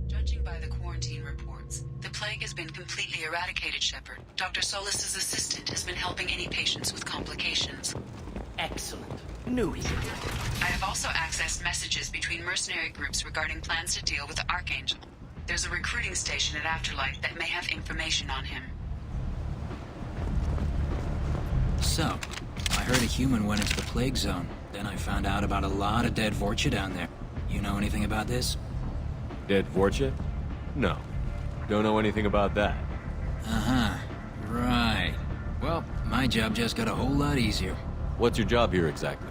Judging by the quarantine reports, the plague has been completely eradicated, Shepard. Dr. Solis's assistant has been helping any patients with complications. Excellent. Knew he could do it. I have also accessed messages between mercenary groups regarding plans to deal with the Archangel. There's a recruiting station at Afterlife that may have information on him. So, I heard a human went into the plague zone. Then I found out about a lot of dead Vorcha down there. You know anything about this? Dead Vorcha? No. Don't know anything about that. Uh-huh. Right. Well, my job just got a whole lot easier. What's your job here exactly?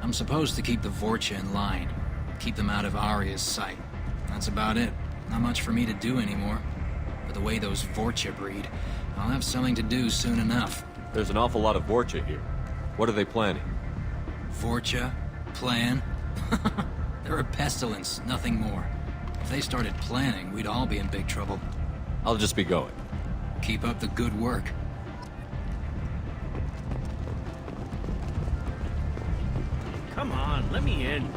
I'm supposed to keep the Vorcha in line. Keep them out of Aria's sight. That's about it. Not much for me to do anymore. But the way those Vorcha breed, I'll have something to do soon enough. There's an awful lot of Vorcha here. What are they planning? Vorcha? Plan? They're a pestilence, nothing more. If they started planning, we'd all be in big trouble. I'll just be going. Keep up the good work. Come on, let me in.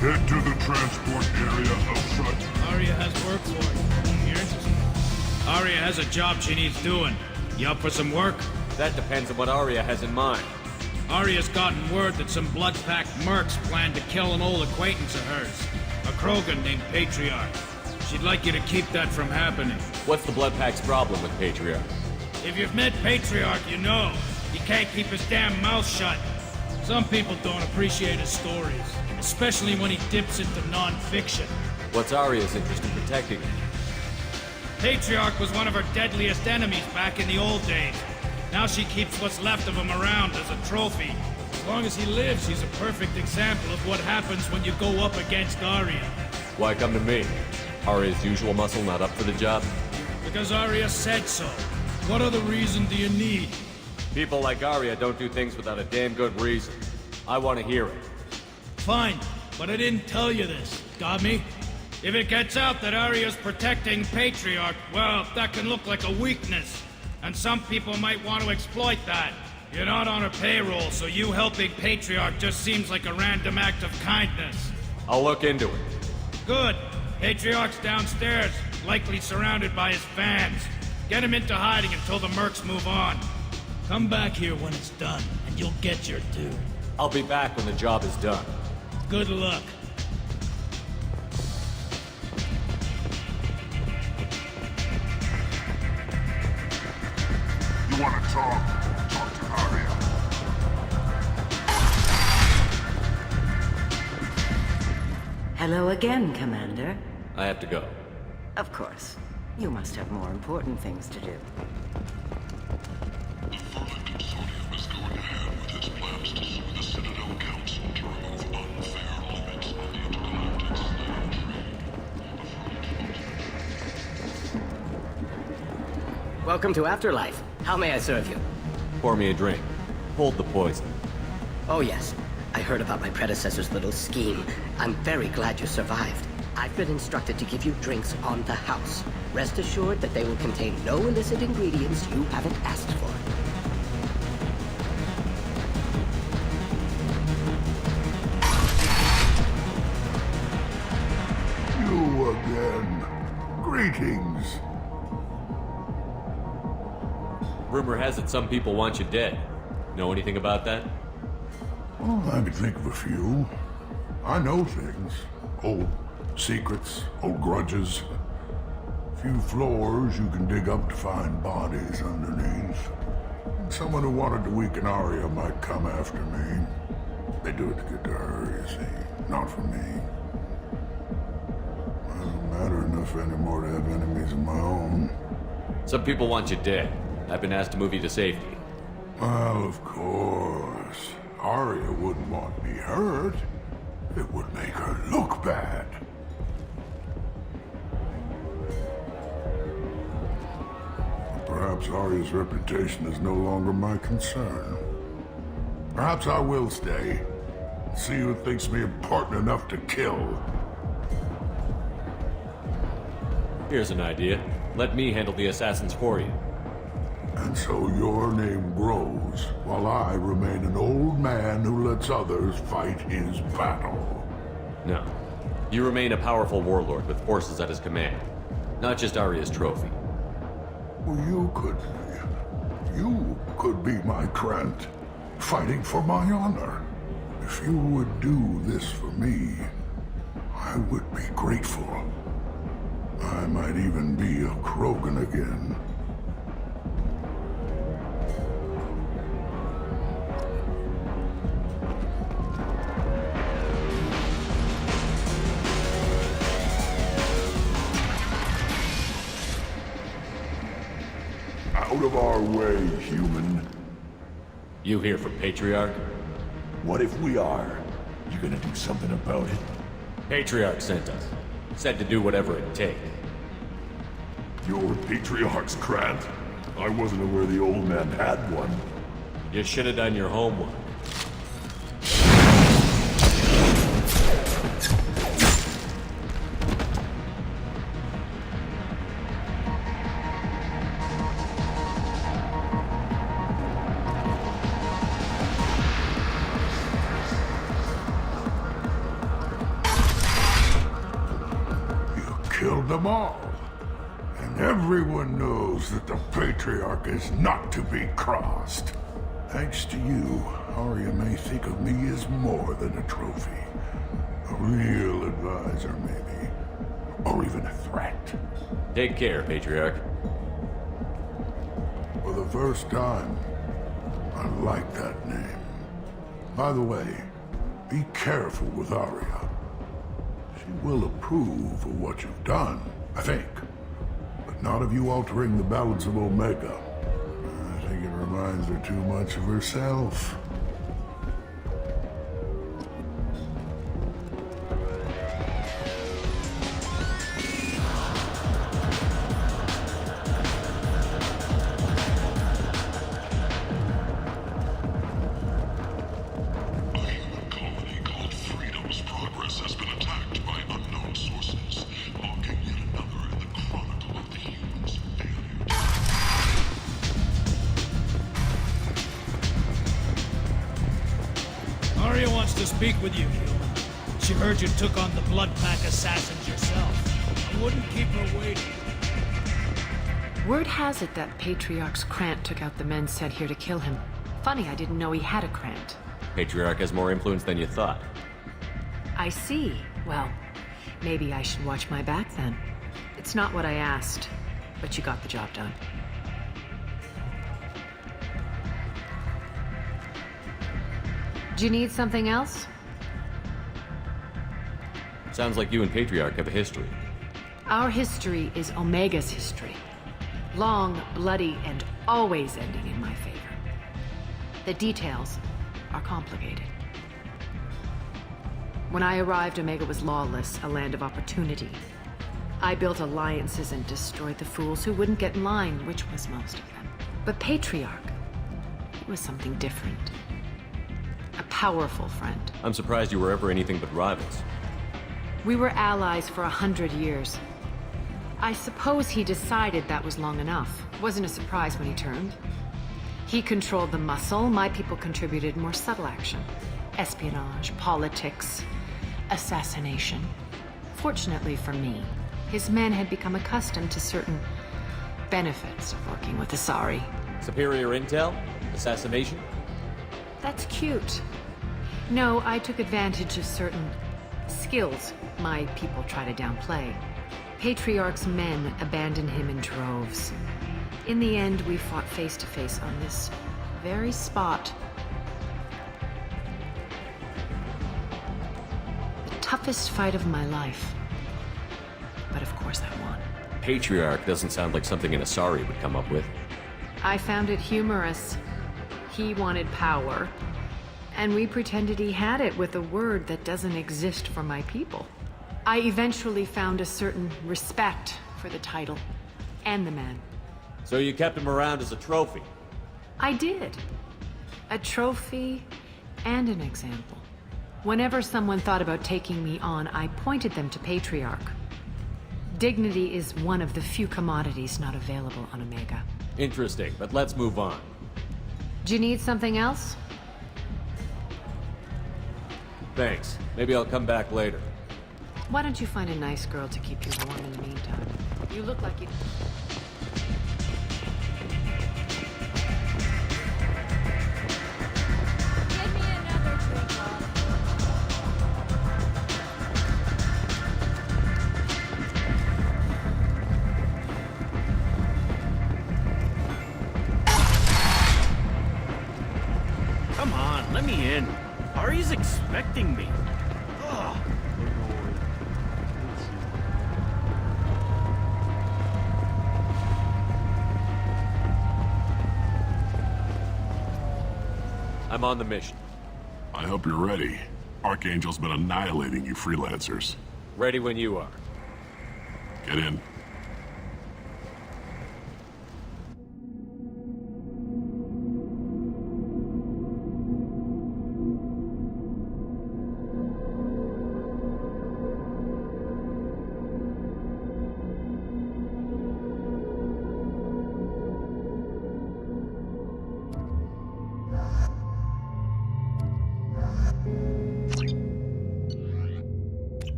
Head to the transport area outside. Aria has work for you. You're interested? Aria has a job she needs doing. You up for some work? That depends on what Aria has in mind. Aria's gotten word that some blood-packed mercs plan to kill an old acquaintance of hers. A Krogan named Patriarch. She'd like you to keep that from happening. What's the Bloodpack's problem with Patriarch? If you've met Patriarch, you know. He can't keep his damn mouth shut. Some people don't appreciate his stories. Especially when he dips into non-fiction. What's Aria's interest in protecting him? Patriarch was one of her deadliest enemies back in the old days. Now she keeps what's left of him around as a trophy. As long as he lives, he's a perfect example of what happens when you go up against Aria. Why come to me? Aria's usual muscle not up for the job? Because Aria said so. What other reason do you need? People like Aria don't do things without a damn good reason. I want to hear it. Fine, but I didn't tell you this. Got me? If it gets out that Aria's protecting Patriarch, well, that can look like a weakness. And some people might want to exploit that. You're not on her payroll, so you helping Patriarch just seems like a random act of kindness. I'll look into it. Good. Patriarch's downstairs, likely surrounded by his fans. Get him into hiding until the mercs move on. Come back here when it's done, and you'll get your due. I'll be back when the job is done. Good luck. You want to talk to Aria. Hello again, Commander. I have to go. Of course. You must have more important things to do. The Vermin Consortium is going ahead with its plans to sue the Citadel Council to remove unfair limits on the intergalactic slave trade. Welcome to Afterlife. How may I serve you? Pour me a drink. Hold the poison. Oh yes, I heard about my predecessor's little scheme. I'm very glad you survived. I've been instructed to give you drinks on the house. Rest assured that they will contain no illicit ingredients you haven't asked for. You again. Greetings. Rumor has it some people want you dead. Know anything about that? Oh, I could think of a few. I know things. Old secrets, old grudges. Few floors you can dig up to find bodies underneath. Someone who wanted to weaken Aria might come after me. They do it to get to her, you see. Not for me. I don't matter enough anymore to have enemies of my own. Some people want you dead. I've been asked to move you to safety. Well, of course. Aria wouldn't want me hurt. It would make her look bad. Perhaps Arya's reputation is no longer my concern. Perhaps I will stay. See who thinks me important enough to kill. Here's an idea. Let me handle the assassins for you. And so your name grows, while I remain an old man who lets others fight his battle. No. You remain a powerful warlord with forces at his command. Not just Arya's trophy. Well, you could be my Trent, fighting for my honor. If you would do this for me, I would be grateful. I might even be a Krogan again. Out of our way, human. You here for Patriarch? What if we are? You gonna do something about it? Patriarch sent us. Said to do whatever it takes. You're Patriarch's Grant? I wasn't aware the old man had one. You should have done your homework. Killed them all. And everyone knows that the Patriarch is not to be crossed. Thanks to you, Arya may think of me as more than a trophy. A real advisor, maybe. Or even a threat. Take care, Patriarch. For the first time, I like that name. By the way, be careful with Arya. She will approve of what you've done, I think. But not of you altering the balance of Omega. I think it reminds her too much of herself. Arya wants to speak with you, human. She heard you took on the Blood Pack assassins yourself. You wouldn't keep her waiting. Word has it that Patriarch's Krant took out the men sent here to kill him. Funny, I didn't know he had a Krant. Patriarch has more influence than you thought. I see. Well, maybe I should watch my back then. It's not what I asked, but you got the job done. Do you need something else? Sounds like you and Patriarch have a history. Our history is Omega's history. Long, bloody, and always ending in my favor. The details are complicated. When I arrived, Omega was lawless, a land of opportunity. I built alliances and destroyed the fools who wouldn't get in line, which was most of them. But Patriarch, he was something different. A powerful friend. I'm surprised you were ever anything but rivals. We were allies for 100 years. I suppose he decided that was long enough. Wasn't a surprise when he turned. He controlled the muscle, my people contributed more subtle action. Espionage, politics, assassination. Fortunately for me, his men had become accustomed to certain benefits of working with Asari. Superior intel? Assassination? That's cute. No, I took advantage of certain skills my people try to downplay. Patriarch's men abandoned him in droves. In the end, we fought face to face on this very spot. The toughest fight of my life. But of course I won. Patriarch doesn't sound like something an Asari would come up with. I found it humorous. He wanted power, and we pretended he had it with a word that doesn't exist for my people. I eventually found a certain respect for the title and the man. So you kept him around as a trophy? I did. A trophy and an example. Whenever someone thought about taking me on, I pointed them to Patriarch. Dignity is one of the few commodities not available on Omega. Interesting, but let's move on. Do you need something else? Thanks. Maybe I'll come back later. Why don't you find a nice girl to keep you warm in the meantime? You look like you... Give me another drink, Bob. Come on, let me in. Ari's expecting me. Ugh. I'm on the mission. I hope you're ready. Archangel's been annihilating you freelancers. Ready when you are. Get in.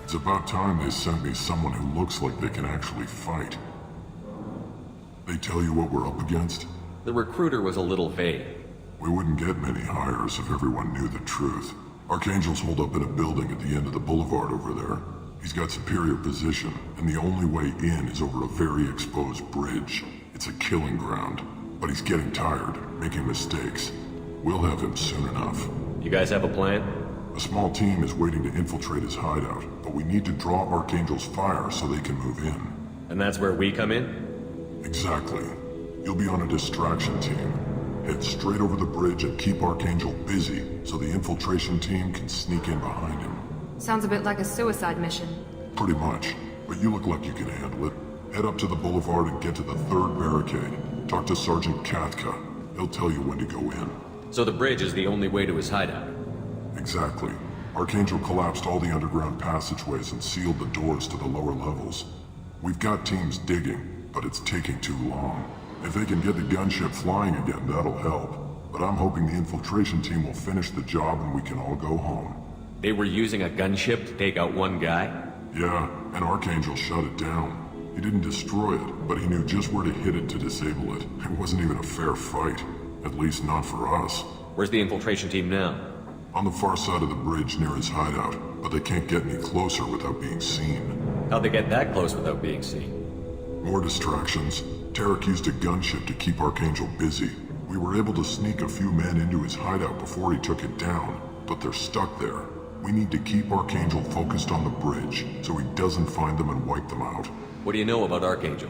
It's about time they sent me someone who looks like they can actually fight. They tell you what we're up against? The recruiter was a little vague. We wouldn't get many hires if everyone knew the truth. Archangel's holed up in a building at the end of the boulevard over there. He's got superior position, and the only way in is over a very exposed bridge. It's a killing ground, but he's getting tired, making mistakes. We'll have him soon enough. You guys have a plan? A small team is waiting to infiltrate his hideout, but we need to draw Archangel's fire so they can move in. And that's where we come in? Exactly. You'll be on a distraction team. Head straight over the bridge and keep Archangel busy so the infiltration team can sneak in behind him. Sounds a bit like a suicide mission. Pretty much, but you look like you can handle it. Head up to the boulevard and get to the third barricade. Talk to Sergeant Katka. He'll tell you when to go in. So the bridge is the only way to his hideout? Exactly. Archangel collapsed all the underground passageways and sealed the doors to the lower levels. We've got teams digging, but it's taking too long. If they can get the gunship flying again, that'll help. But I'm hoping the infiltration team will finish the job and we can all go home. They were using a gunship to take out one guy? Yeah, and Archangel shut it down. He didn't destroy it, but he knew just where to hit it to disable it. It wasn't even a fair fight. At least not for us. Where's the infiltration team now? On the far side of the bridge near his hideout, but they can't get any closer without being seen. How'd they get that close without being seen? More distractions. Tarek used a gunship to keep Archangel busy. We were able to sneak a few men into his hideout before he took it down, but they're stuck there. We need to keep Archangel focused on the bridge, so he doesn't find them and wipe them out. What do you know about Archangel?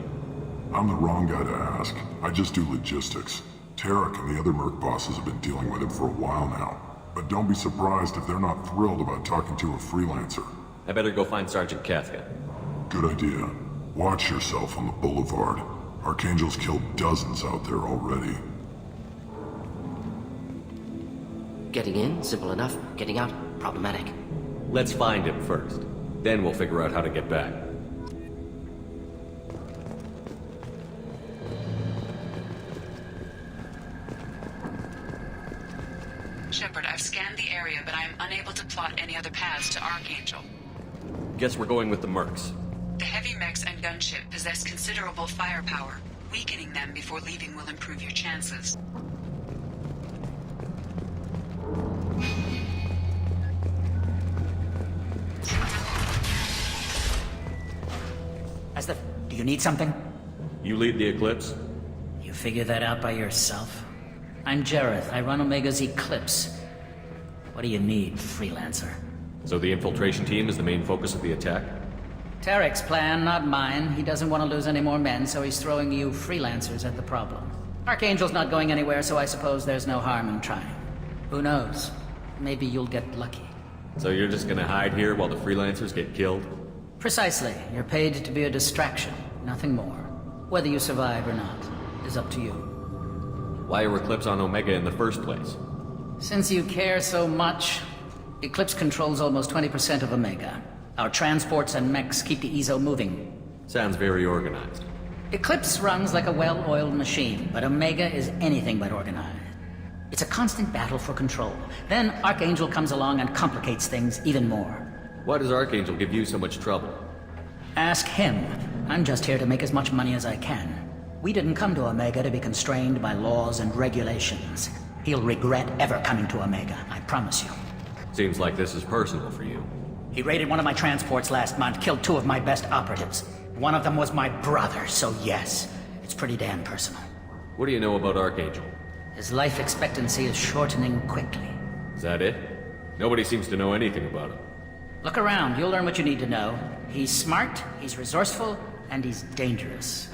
I'm the wrong guy to ask. I just do logistics. Tarek and the other merc bosses have been dealing with him for a while now. But don't be surprised if they're not thrilled about talking to a freelancer. I better go find Sergeant Katka. Good idea. Watch yourself on the boulevard. Archangel's killed dozens out there already. Getting in, simple enough. Getting out, problematic. Let's find him first. Then we'll figure out how to get back. Shepard, I've scanned the area, but I am unable to plot any other paths to Archangel. Guess we're going with the mercs. The heavy mechs and gunship possess considerable firepower. Weakening them before leaving will improve your chances. Do you need something? You lead the Eclipse? You figure that out by yourself? I'm Jareth. I run Omega's Eclipse. What do you need, freelancer? So the infiltration team is the main focus of the attack? Tarek's plan, not mine. He doesn't want to lose any more men, so he's throwing you freelancers at the problem. Archangel's not going anywhere, so I suppose there's no harm in trying. Who knows? maybe you'll get lucky. So you're just gonna hide here while the freelancers get killed? Precisely. You're paid to be a distraction, nothing more. Whether you survive or not is up to you. Why are Eclipse on Omega in the first place? Since you care so much, Eclipse controls almost 20% of Omega. Our transports and mechs keep the EZO moving. Sounds very organized. Eclipse runs like a well-oiled machine, but Omega is anything but organized. It's a constant battle for control. Then Archangel comes along and complicates things even more. Why does Archangel give you so much trouble? Ask him. I'm just here to make as much money as I can. We didn't come to Omega to be constrained by laws and regulations. He'll regret ever coming to Omega, I promise you. Seems like this is personal for you. He raided one of my transports last month, killed 2 of my best operatives. One of them was my brother, so yes, it's pretty damn personal. What do you know about Archangel? His life expectancy is shortening quickly. Is that it? Nobody seems to know anything about him. Look around, you'll learn what you need to know. He's smart, he's resourceful, and he's dangerous.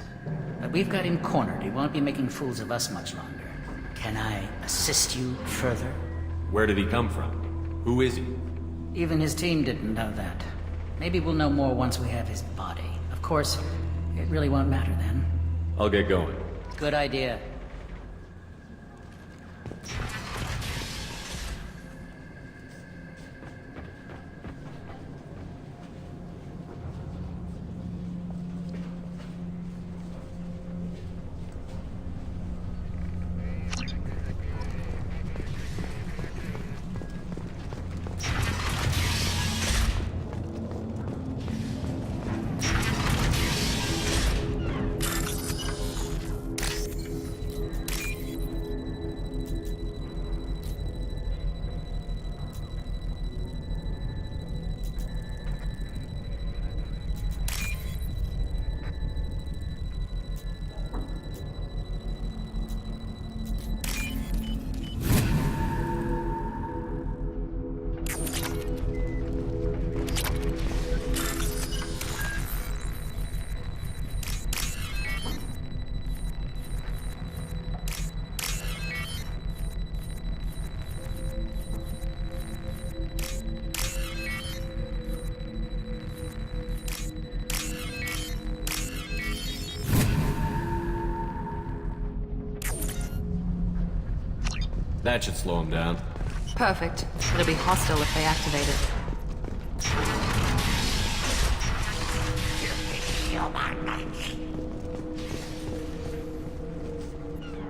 But we've got him cornered. He won't be making fools of us much longer. Can I assist you further? Where did he come from? Who is he? Even his team didn't know that. Maybe we'll know more once we have his body. Of course, it really won't matter then. I'll get going. Good idea. That should slow him down. Perfect. It'll be hostile if they activate it.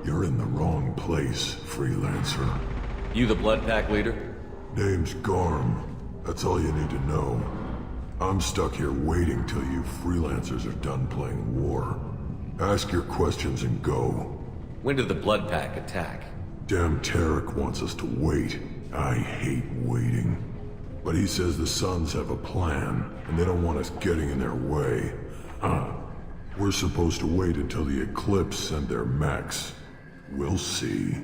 You're in the wrong place, freelancer. You the Blood Pack leader? Name's Garm. That's all you need to know. I'm stuck here waiting till you freelancers are done playing war. Ask your questions and go. When did the Blood Pack attack? Damn Tarek wants us to wait. I hate waiting. But he says the Sons have a plan, and they don't want us getting in their way. We're supposed to wait until the Eclipse send their mechs. We'll see.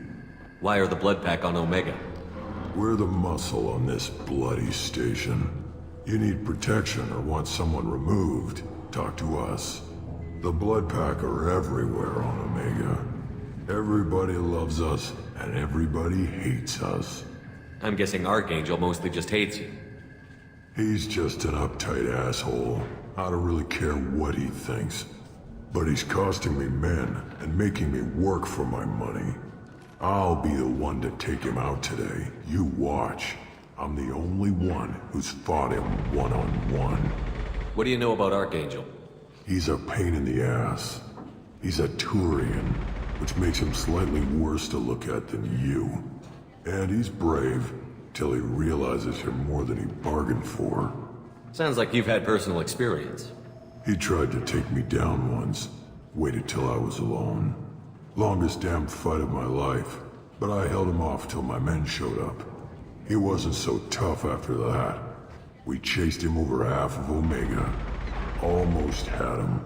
Why are the Blood Pack on Omega? We're the muscle on this bloody station. You need protection or want someone removed, talk to us. The Blood Pack are everywhere on Omega. Everybody loves us, and everybody hates us. I'm guessing Archangel mostly just hates you. He's just an uptight asshole. I don't really care what he thinks. But he's costing me men and making me work for my money. I'll be the one to take him out today. You watch. I'm the only one who's fought him one-on-one. What do you know about Archangel? He's a pain in the ass. He's a Turian, which makes him slightly worse to look at than you. And he's brave, till he realizes you're more than he bargained for. Sounds like you've had personal experience. He tried to take me down once. Waited till I was alone. Longest damn fight of my life. But I held him off till my men showed up. He wasn't so tough after that. We chased him over half of Omega. Almost had him.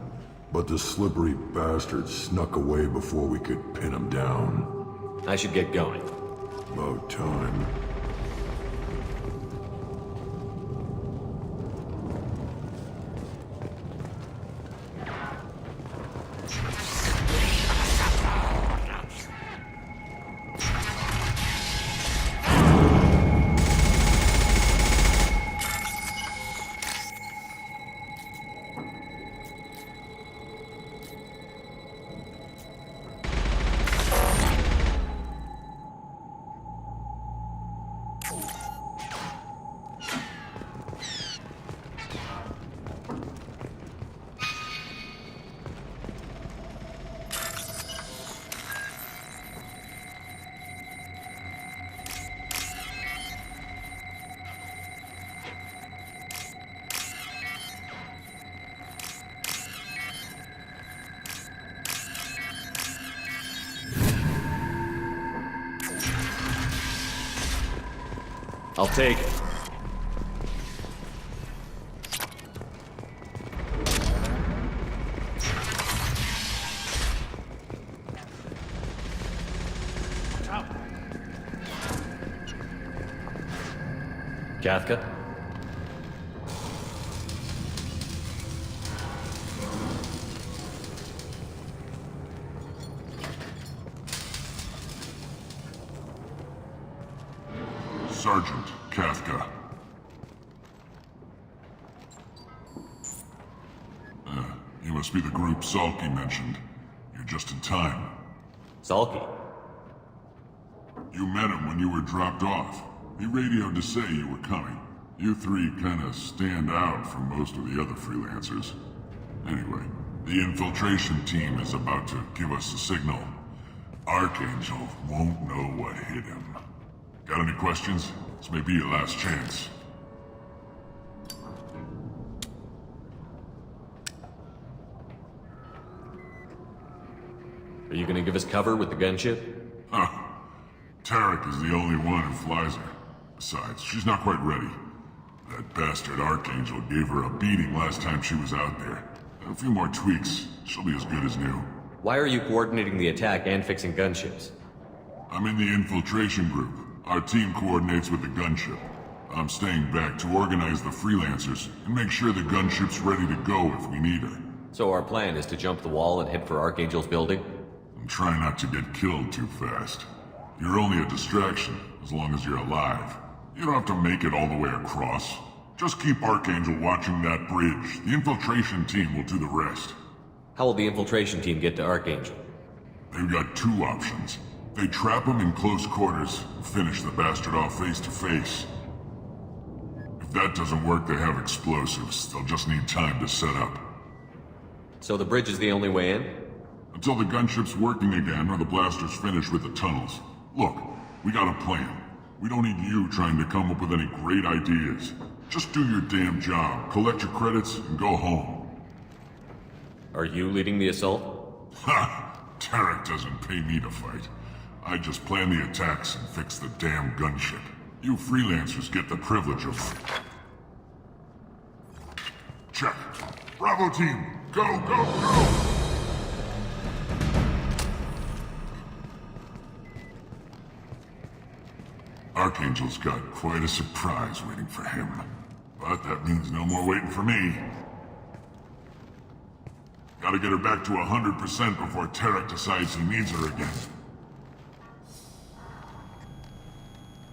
But the slippery bastard snuck away before we could pin him down. I should get going. About time. I'll take it. Kafka? Sergeant Kafka. You must be the group Salky mentioned. You're just in time. Salky? You met him when you were dropped off. He radioed to say you were coming. You three kinda stand out from most of the other freelancers. Anyway, the infiltration team is about to give us a signal. Archangel won't know what hit him. Got any questions? This may be your last chance. Are you gonna give us cover with the gunship? Huh. Tarek is the only one who flies her. Besides, she's not quite ready. That bastard Archangel gave her a beating last time she was out there. A few more tweaks, she'll be as good as new. Why are you coordinating the attack and fixing gunships? I'm in the infiltration group. Our team coordinates with the gunship. I'm staying back to organize the freelancers and make sure the gunship's ready to go if we need her. So our plan is to jump the wall and head for Archangel's building? And try not to get killed too fast. You're only a distraction, as long as you're alive. You don't have to make it all the way across. Just keep Archangel watching that bridge. The infiltration team will do the rest. How will the infiltration team get to Archangel? They've got two options. They trap him in close quarters and finish the bastard off face to face. If that doesn't work, they have explosives. They'll just need time to set up. So the bridge is the only way in? Until the gunship's working again or the blasters finish with the tunnels. Look, we got a plan. We don't need you trying to come up with any great ideas. Just do your damn job, collect your credits, and go home. Are you leading the assault? Ha! Tarek doesn't pay me to fight. I just plan the attacks and fix the damn gunship. You freelancers get the privilege of... Check. Bravo team, go, go, go! Archangel's got quite a surprise waiting for him. But that means no more waiting for me. Gotta get her back to 100% before Tarek decides he needs her again.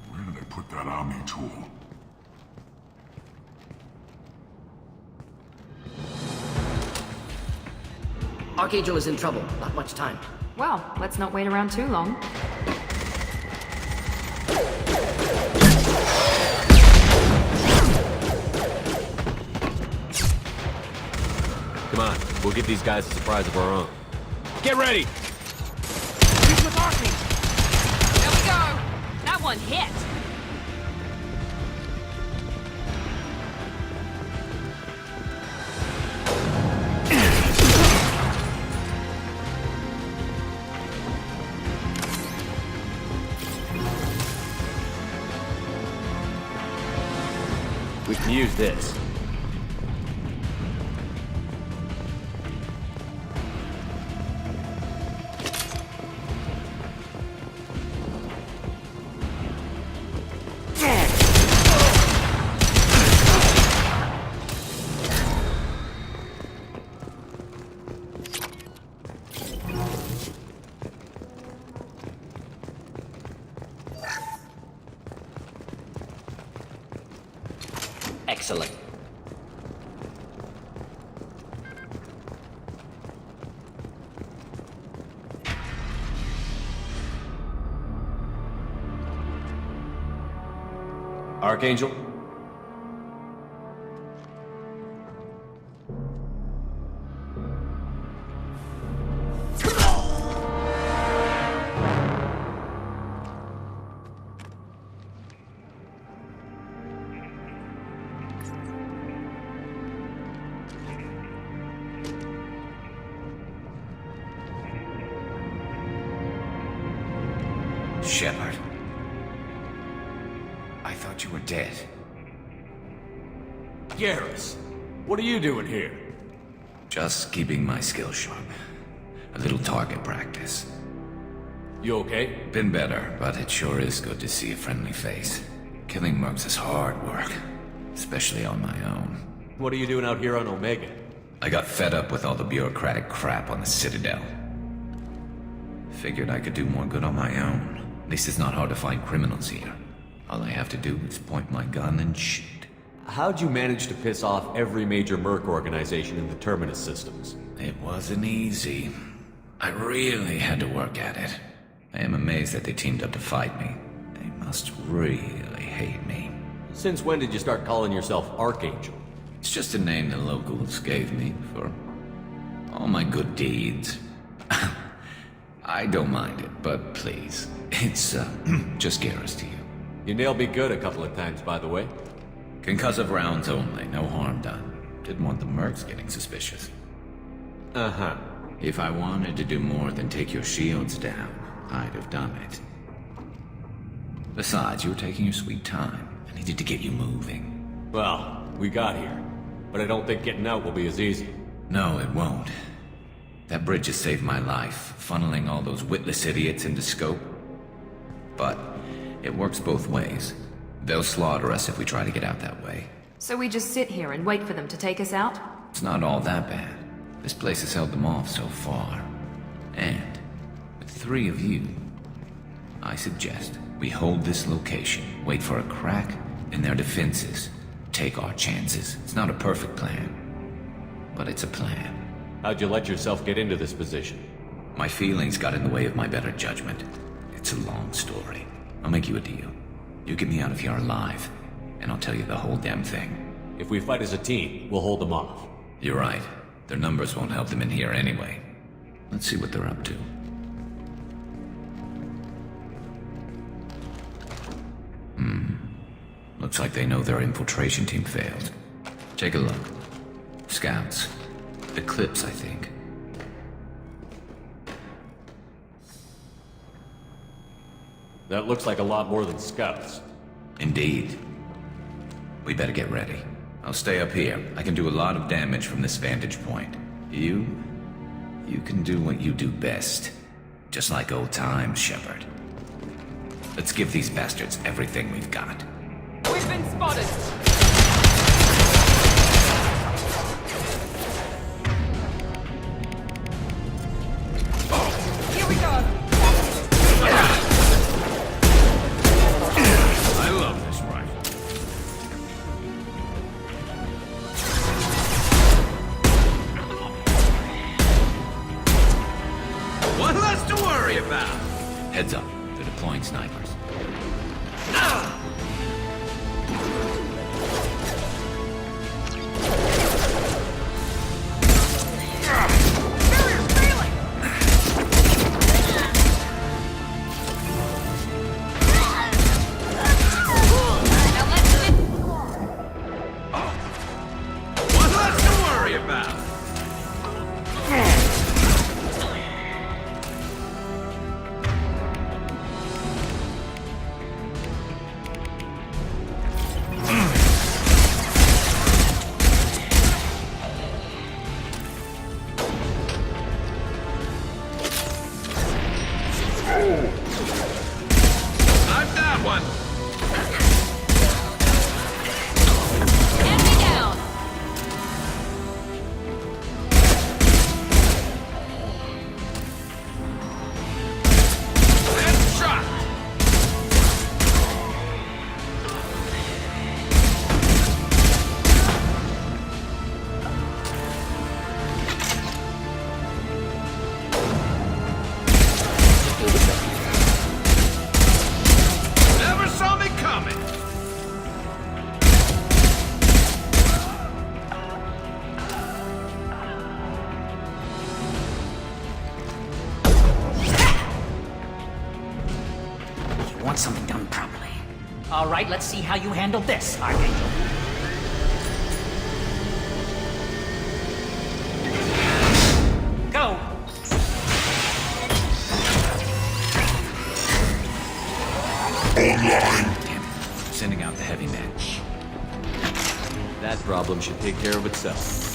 Where did they put that Omni tool? Archangel is in trouble. Not much time. Well, let's not wait around too long. Come on, we'll give these guys a surprise of our own. Get ready! He's with Archangel! There we go! That one hit! We can use this. Excellent. Archangel? Shepard. I thought thought you were dead. Garrus, what are you doing here? Just keeping my skills sharp. A little target practice. You okay? Been better, but it sure is good to see a friendly face. Killing mercs is hard work, especially on my own. What are you doing out here on Omega? I got fed up with all the bureaucratic crap on the Citadel. Figured I could do more good on my own. At least it's not hard to find criminals here. All I have to do is point my gun and shoot. How'd you manage to piss off every major merc organization in the Terminus systems? It wasn't easy. I really had to work at it. I am amazed that they teamed up to fight me. They must really hate me. Since when did you start calling yourself Archangel? It's just a name the locals gave me for all my good deeds. I don't mind it, but please, it's just Garrus to you. You nailed me good a couple of times, by the way. Concussive rounds only, no harm done. Didn't want the mercs getting suspicious. Uh-huh. If I wanted to do more than take your shields down, I'd have done it. Besides, you were taking your sweet time. I needed to get you moving. Well, we got here. But I don't think getting out will be as easy. No, it won't. That bridge has saved my life, funneling all those witless idiots into scope. But it works both ways. They'll slaughter us if we try to get out that way. So we just sit here and wait for them to take us out? It's not all that bad. This place has held them off so far. And with 3 of you, I suggest we hold this location, wait for a crack in their defenses, take our chances. It's not a perfect plan, but it's a plan. How'd you let yourself get into this position? My feelings got in the way of my better judgment. It's a long story. I'll make you a deal. You get me out of here alive, and I'll tell you the whole damn thing. If we fight as a team, we'll hold them off. You're right. Their numbers won't help them in here anyway. Let's see what they're up to. Looks like they know their infiltration team failed. Take a look. Scouts. Eclipse, I think. That looks like a lot more than scouts. Indeed. We better get ready. I'll stay up here. I can do a lot of damage from this vantage point. You can do what you do best. Just like old times, Shepard. Let's give these bastards everything we've got. We've been spotted! Here we go! I love this rifle. One less to worry about! Heads up. They're deploying snipers. Want something done properly. All right, let's see how you handle this, Archangel. Go! Damn it. Sending out the heavy heavy men. That problem should take care of itself.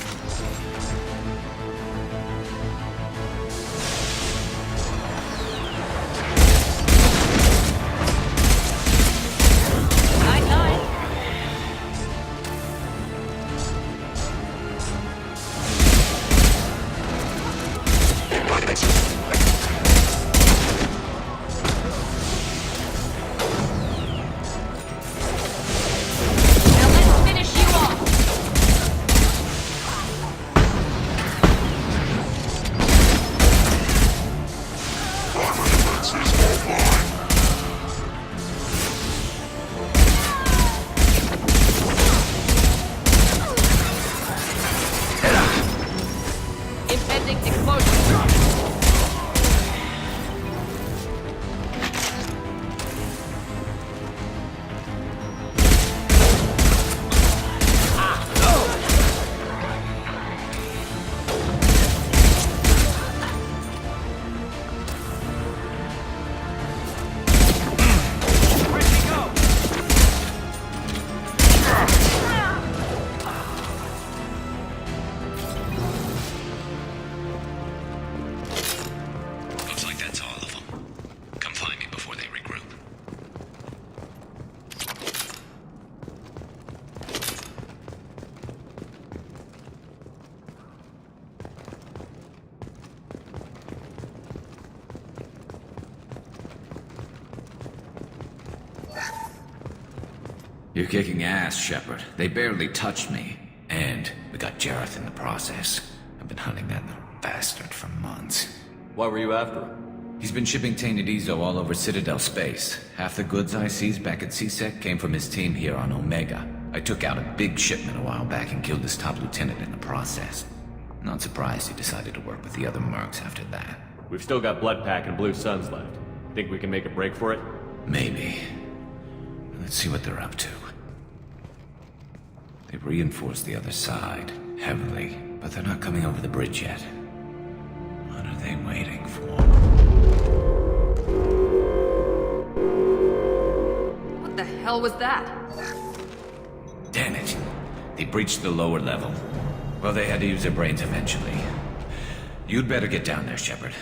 You're kicking ass, Shepard. They barely touched me. And we got Jareth in the process. I've been hunting that little bastard for months. Why were you after him? He's been shipping tainted Ezo all over Citadel space. Half the goods I seized back at CSEC came from his team here on Omega. I took out a big shipment a while back and killed his top lieutenant in the process. Not surprised he decided to work with the other mercs after that. We've still got Bloodpack and Blue Suns left. Think we can make a break for it? Maybe. Let's see what they're up to. They've reinforced the other side, heavily, but they're not coming over the bridge yet. What are they waiting for? What the hell was that? Damn it. They breached the lower level. Well, they had to use their brains eventually. You'd better get down there, Shepard.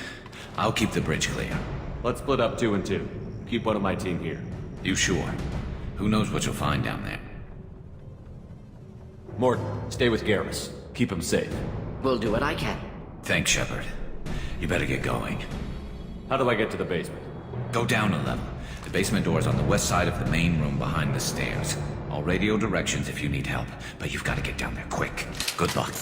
I'll keep the bridge clear. Let's split up 2 and 2. Keep one of my team here. You sure? Who knows what you'll find down there? Morton, stay with Garrus. Keep him safe. We'll do what I can. Thanks, Shepard. You better get going. How do I get to the basement? Go down a level. The basement door is on the west side of the main room behind the stairs. I'll radio directions if you need help, but you've got to get down there quick. Good luck.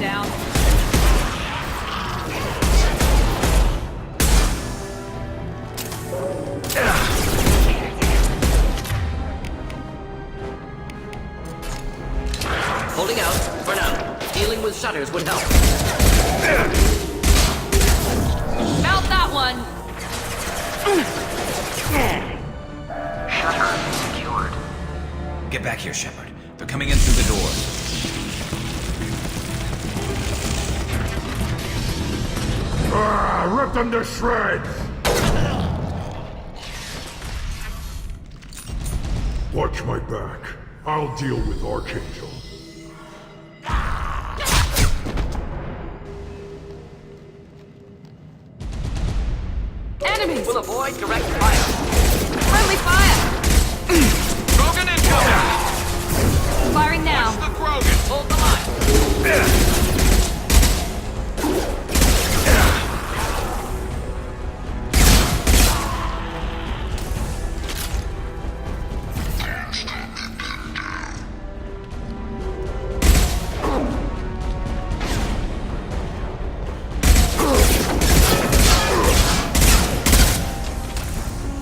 down. Holding out for now. Dealing with shutters would help. Mount that one! Shutter secured. Get back here, Shepard. They're coming in through the doors. Rip them to shreds! Watch my back. I'll deal with Archangel. Enemies! We'll avoid direct fire. Friendly fire! Krogan incoming! Firing now. Watch the Krogan! Hold the line.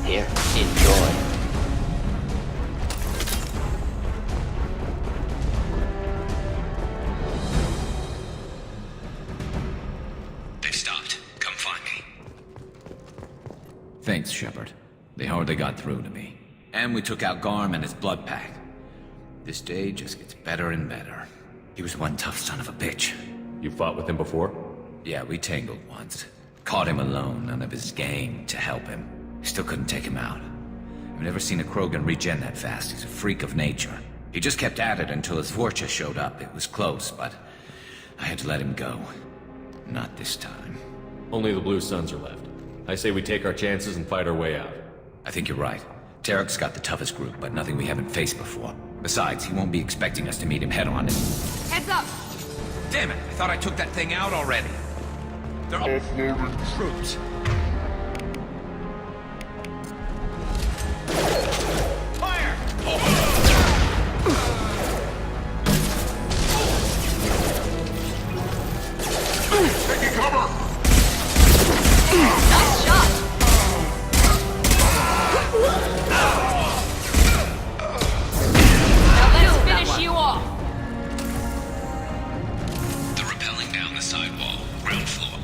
Here, enjoy. They've stopped. Come find me. Thanks, Shepard. They hardly got through to me. And we took out Garm and his blood pack. This day just gets better and better. He was one tough son of a bitch. You fought with him before? Yeah, we tangled once. Caught him alone, none of his gang to help him. Still couldn't take him out. I've never seen a Krogan regen that fast. He's a freak of nature. He just kept at it until his Vorcha showed up. It was close, but I had to let him go. Not this time. Only the Blue Suns are left. I say we take our chances and fight our way out. I think you're right. Tarek's got the toughest group, but nothing we haven't faced before. Besides, he won't be expecting us to meet him head-on. Heads up! Damn it! I thought I took that thing out already. They're offloading troops. Fire! Taking cover! Nice shot! Now let's finish you off! They're rappelling down the sidewall, ground floor.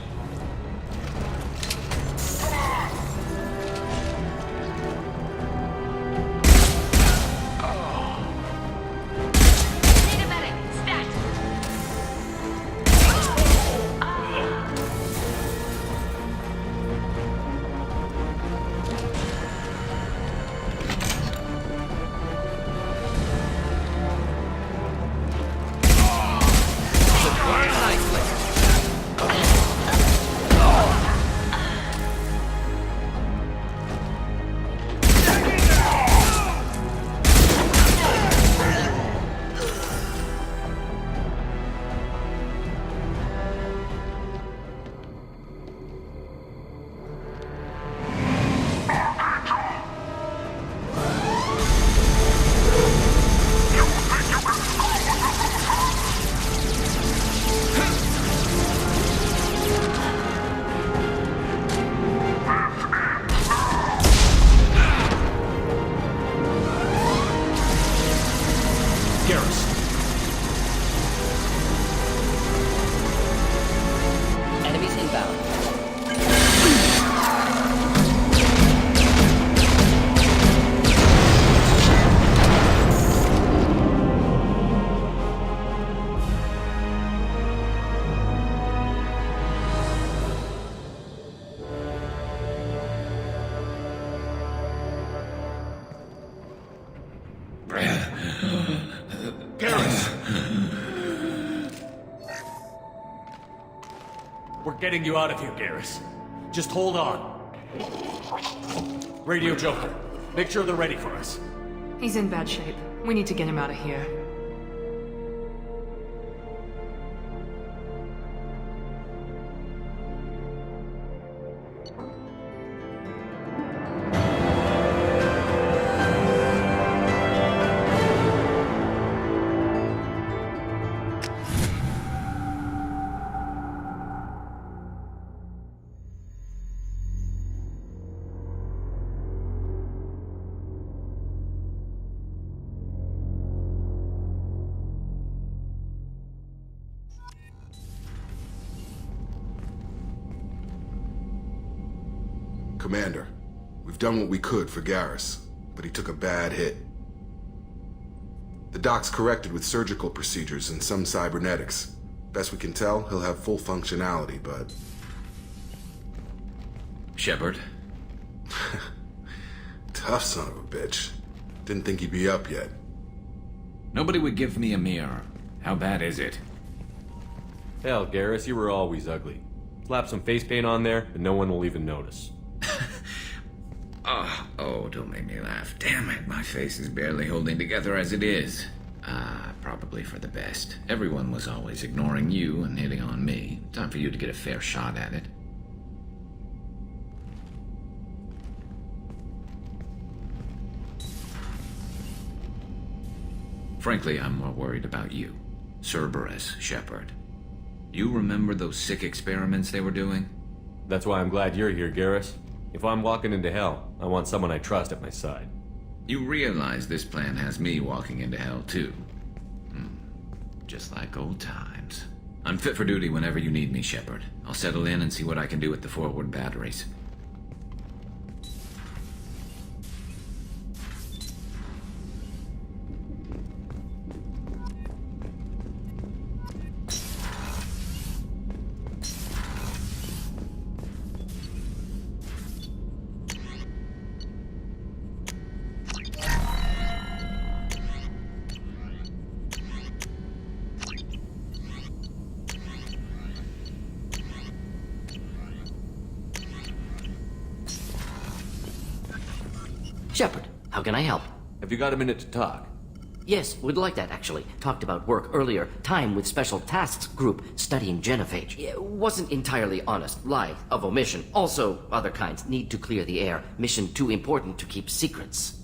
Need a medic! Stat! Enemies inbound. We're getting you out of here, Garrus. Just hold on. Radio Joker, make sure they're ready for us. He's in bad shape. We need to get him out of here. Commander, we've done what we could for Garrus, but he took a bad hit. The doc's corrected with surgical procedures and some cybernetics. Best we can tell, he'll have full functionality, but... Shepard? Tough son of a bitch. Didn't think he'd be up yet. Nobody would give me a mirror. How bad is it? Hell, Garrus, you were always ugly. Slap some face paint on there, and no one will even notice. Oh, don't make me laugh. Damn it, my face is barely holding together as it is. Probably for the best. Everyone was always ignoring you and hitting on me. Time for you to get a fair shot at it. Frankly, I'm more worried about you. Cerberus, Shepard. You remember those sick experiments they were doing? That's why I'm glad you're here, Garrus. If I'm walking into hell, I want someone I trust at my side. You realize this plan has me walking into hell, too. Just like old times. I'm fit for duty whenever you need me, Shepard. I'll settle in and see what I can do with the forward batteries. Shepard, how can I help? Have you got a minute to talk? Yes, would like that, actually. Talked about work earlier. Time with Special Tasks Group studying genophage. Wasn't entirely honest. Lie of omission. Also, other kinds. Need to clear the air. Mission too important to keep secrets.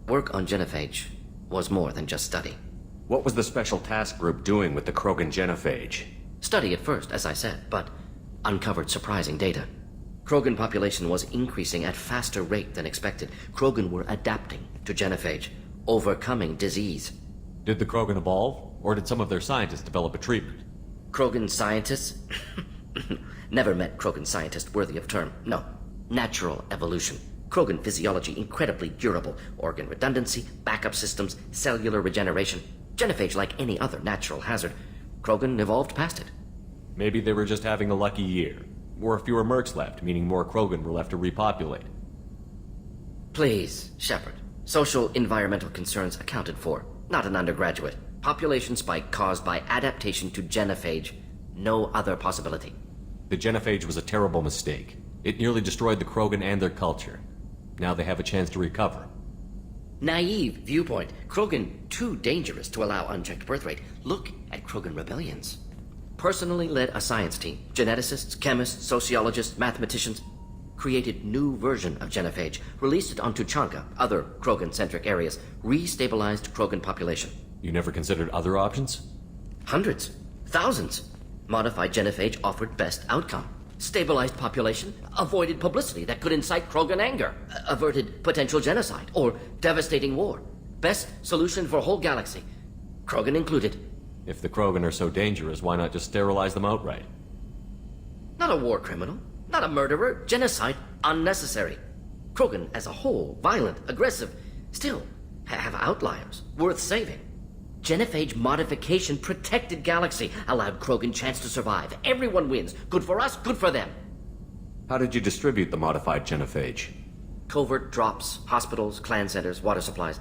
Work on genophage was more than just study. What was the Special Task Group doing with the Krogan genophage? Study at first, as I said, but uncovered surprising data. Krogan population was increasing at faster rate than expected. Krogan were adapting to genophage, overcoming disease. Did the Krogan evolve, or did some of their scientists develop a treatment? Krogan scientists? Never met Krogan scientist worthy of term. No. Natural evolution. Krogan physiology incredibly durable. Organ redundancy, backup systems, cellular regeneration. Genophage like any other natural hazard. Krogan evolved past it. Maybe they were just having a lucky year. Or fewer mercs left, meaning more Krogan were left to repopulate. Please, Shepard. Social environmental concerns accounted for. Not an undergraduate. Population spike caused by adaptation to genophage. No other possibility. The genophage was a terrible mistake. It nearly destroyed the Krogan and their culture. Now they have a chance to recover. Naive viewpoint. Krogan too dangerous to allow unchecked birth rate. Look at Krogan rebellions. Personally led a science team. Geneticists, chemists, sociologists, mathematicians. Created new version of genophage. Released it on Tuchanka, other Krogan-centric areas. Restabilized Krogan population. You never considered other options? Hundreds. Thousands. Modified genophage offered best outcome. Stabilized population. Avoided publicity that could incite Krogan anger. Averted potential genocide or devastating war. Best solution for whole galaxy. Krogan included. If the Krogan are so dangerous, why not just sterilize them outright? Not a war criminal. Not a murderer. Genocide. Unnecessary. Krogan as a whole. Violent. Aggressive. Still have outliers. Worth saving. Genophage modification protected galaxy. Allowed Krogan chance to survive. Everyone wins. Good for us. Good for them. How did you distribute the modified genophage? Covert drops. Hospitals. Clan centers. Water supplies.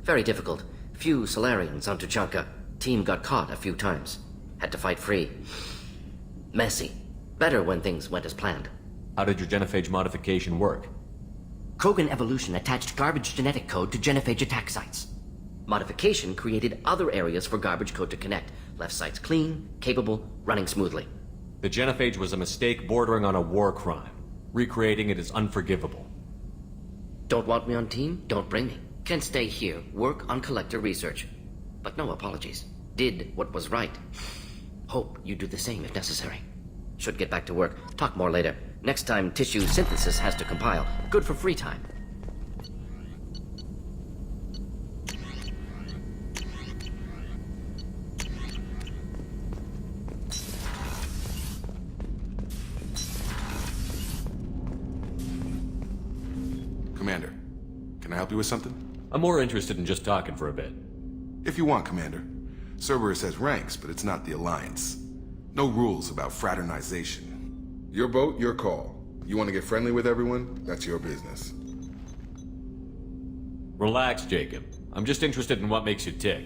Very difficult. Few Solarians on Tuchanka. Team got caught a few times. Had to fight free. Messy. Better when things went as planned. How did your genophage modification work? Krogan evolution attached garbage genetic code to genophage attack sites. Modification created other areas for garbage code to connect. Left sites clean, capable, running smoothly. The genophage was a mistake bordering on a war crime. Recreating it is unforgivable. Don't want me on team? Don't bring me. Can stay here, work on collector research. But no apologies. Did what was right. Hope you do the same if necessary. Should get back to work. Talk more later. Next time tissue synthesis has to compile. Good for free time. Commander, can I help you with something? I'm more interested in just talking for a bit. If you want, Commander. Cerberus has ranks, but it's not the Alliance. No rules about fraternization. Your boat, your call. You want to get friendly with everyone? That's your business. Relax, Jacob. I'm just interested in what makes you tick.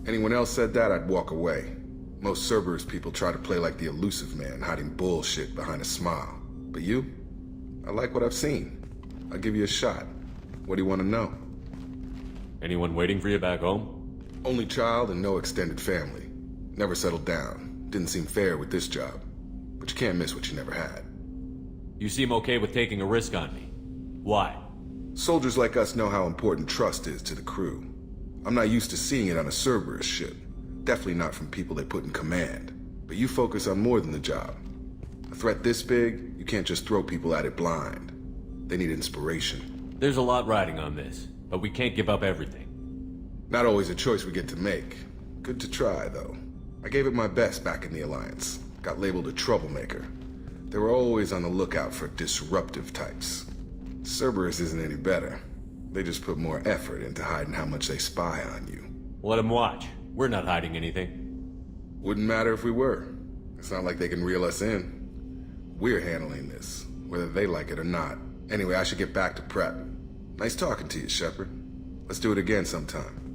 Anyone else said that, I'd walk away. Most Cerberus people try to play like the elusive man, hiding bullshit behind a smile. But you? I like what I've seen. I'll give you a shot. What do you want to know? Anyone waiting for you back home? Only child and no extended family. Never settled down. Didn't seem fair with this job. But you can't miss what you never had. You seem okay with taking a risk on me. Why? Soldiers like us know how important trust is to the crew. I'm not used to seeing it on a Cerberus ship. Definitely not from people they put in command. But you focus on more than the job. A threat this big, you can't just throw people at it blind. They need inspiration. There's a lot riding on this, but we can't give up everything. Not always a choice we get to make. Good to try, though. I gave it my best back in the Alliance. Got labeled a troublemaker. They were always on the lookout for disruptive types. Cerberus isn't any better. They just put more effort into hiding how much they spy on you. Let them watch. We're not hiding anything. Wouldn't matter if we were. It's not like they can reel us in. We're handling this, whether they like it or not. Anyway, I should get back to prep. Nice talking to you, Shepard. Let's do it again sometime.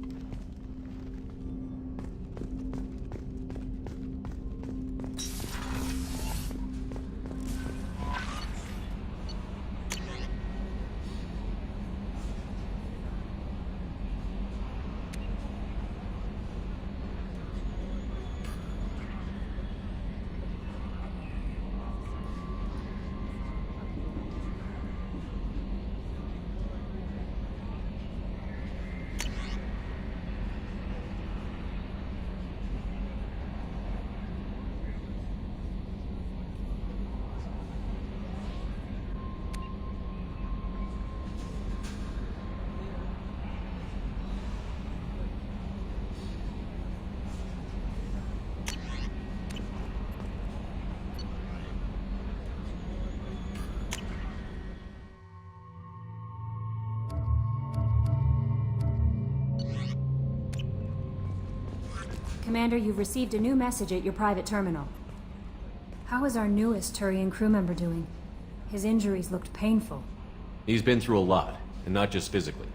Commander, you've received a new message at your private terminal. How is our newest Turian crew member doing? His injuries looked painful. He's been through a lot, and not just physically.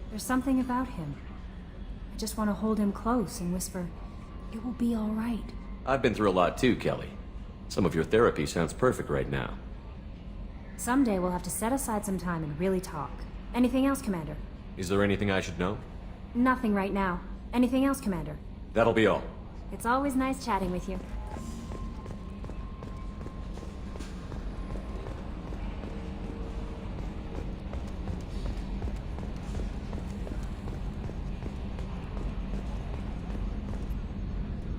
There's something about him. I just want to hold him close and whisper, "It will be all right." I've been through a lot too, Kelly. Some of your therapy sounds perfect right now. Someday we'll have to set aside some time and really talk. Anything else, Commander? Is there anything I should know? Nothing right now. Anything else, Commander? That'll be all. It's always nice chatting with you.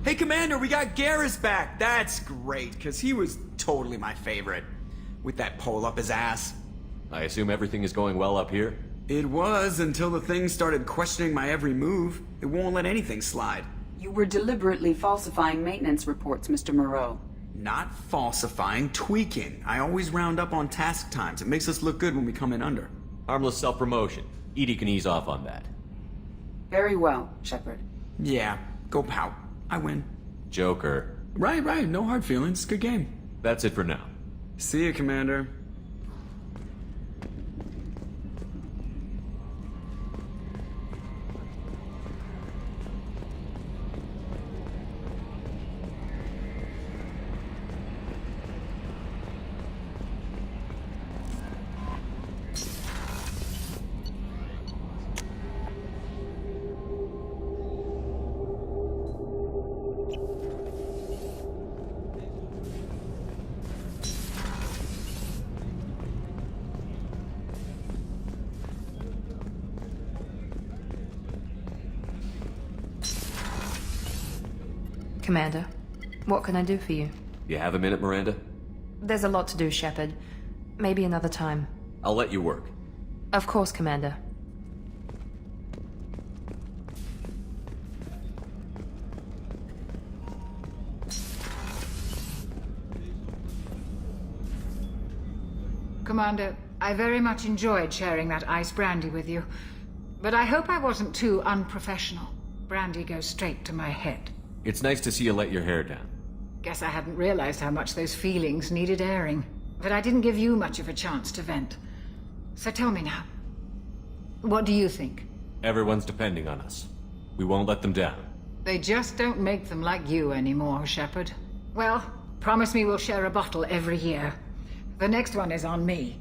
Hey, Commander, we got Garrus back. That's great, because he was totally my favorite. With that pole up his ass. I assume everything is going well up here? It was, until the thing started questioning my every move. It won't let anything slide. You were deliberately falsifying maintenance reports, Mr. Moreau. Not falsifying, tweaking. I always round up on task times. It makes us look good when we come in under. Harmless self-promotion. Edie can ease off on that. Very well, Shepard. Yeah, go pout. I win. Joker. Right, no hard feelings. Good game. That's it for now. See you, Commander. Commander, what can I do for you? You have a minute, Miranda? There's a lot to do, Shepard. Maybe another time. I'll let you work. Of course, Commander. Commander, I very much enjoyed sharing that ice brandy with you. But I hope I wasn't too unprofessional. Brandy goes straight to my head. It's nice to see you let your hair down. Guess I hadn't realized how much those feelings needed airing. But I didn't give you much of a chance to vent. So tell me now. What do you think? Everyone's depending on us. We won't let them down. They just don't make them like you anymore, Shepard. Well, promise me we'll share a bottle every year. The next one is on me.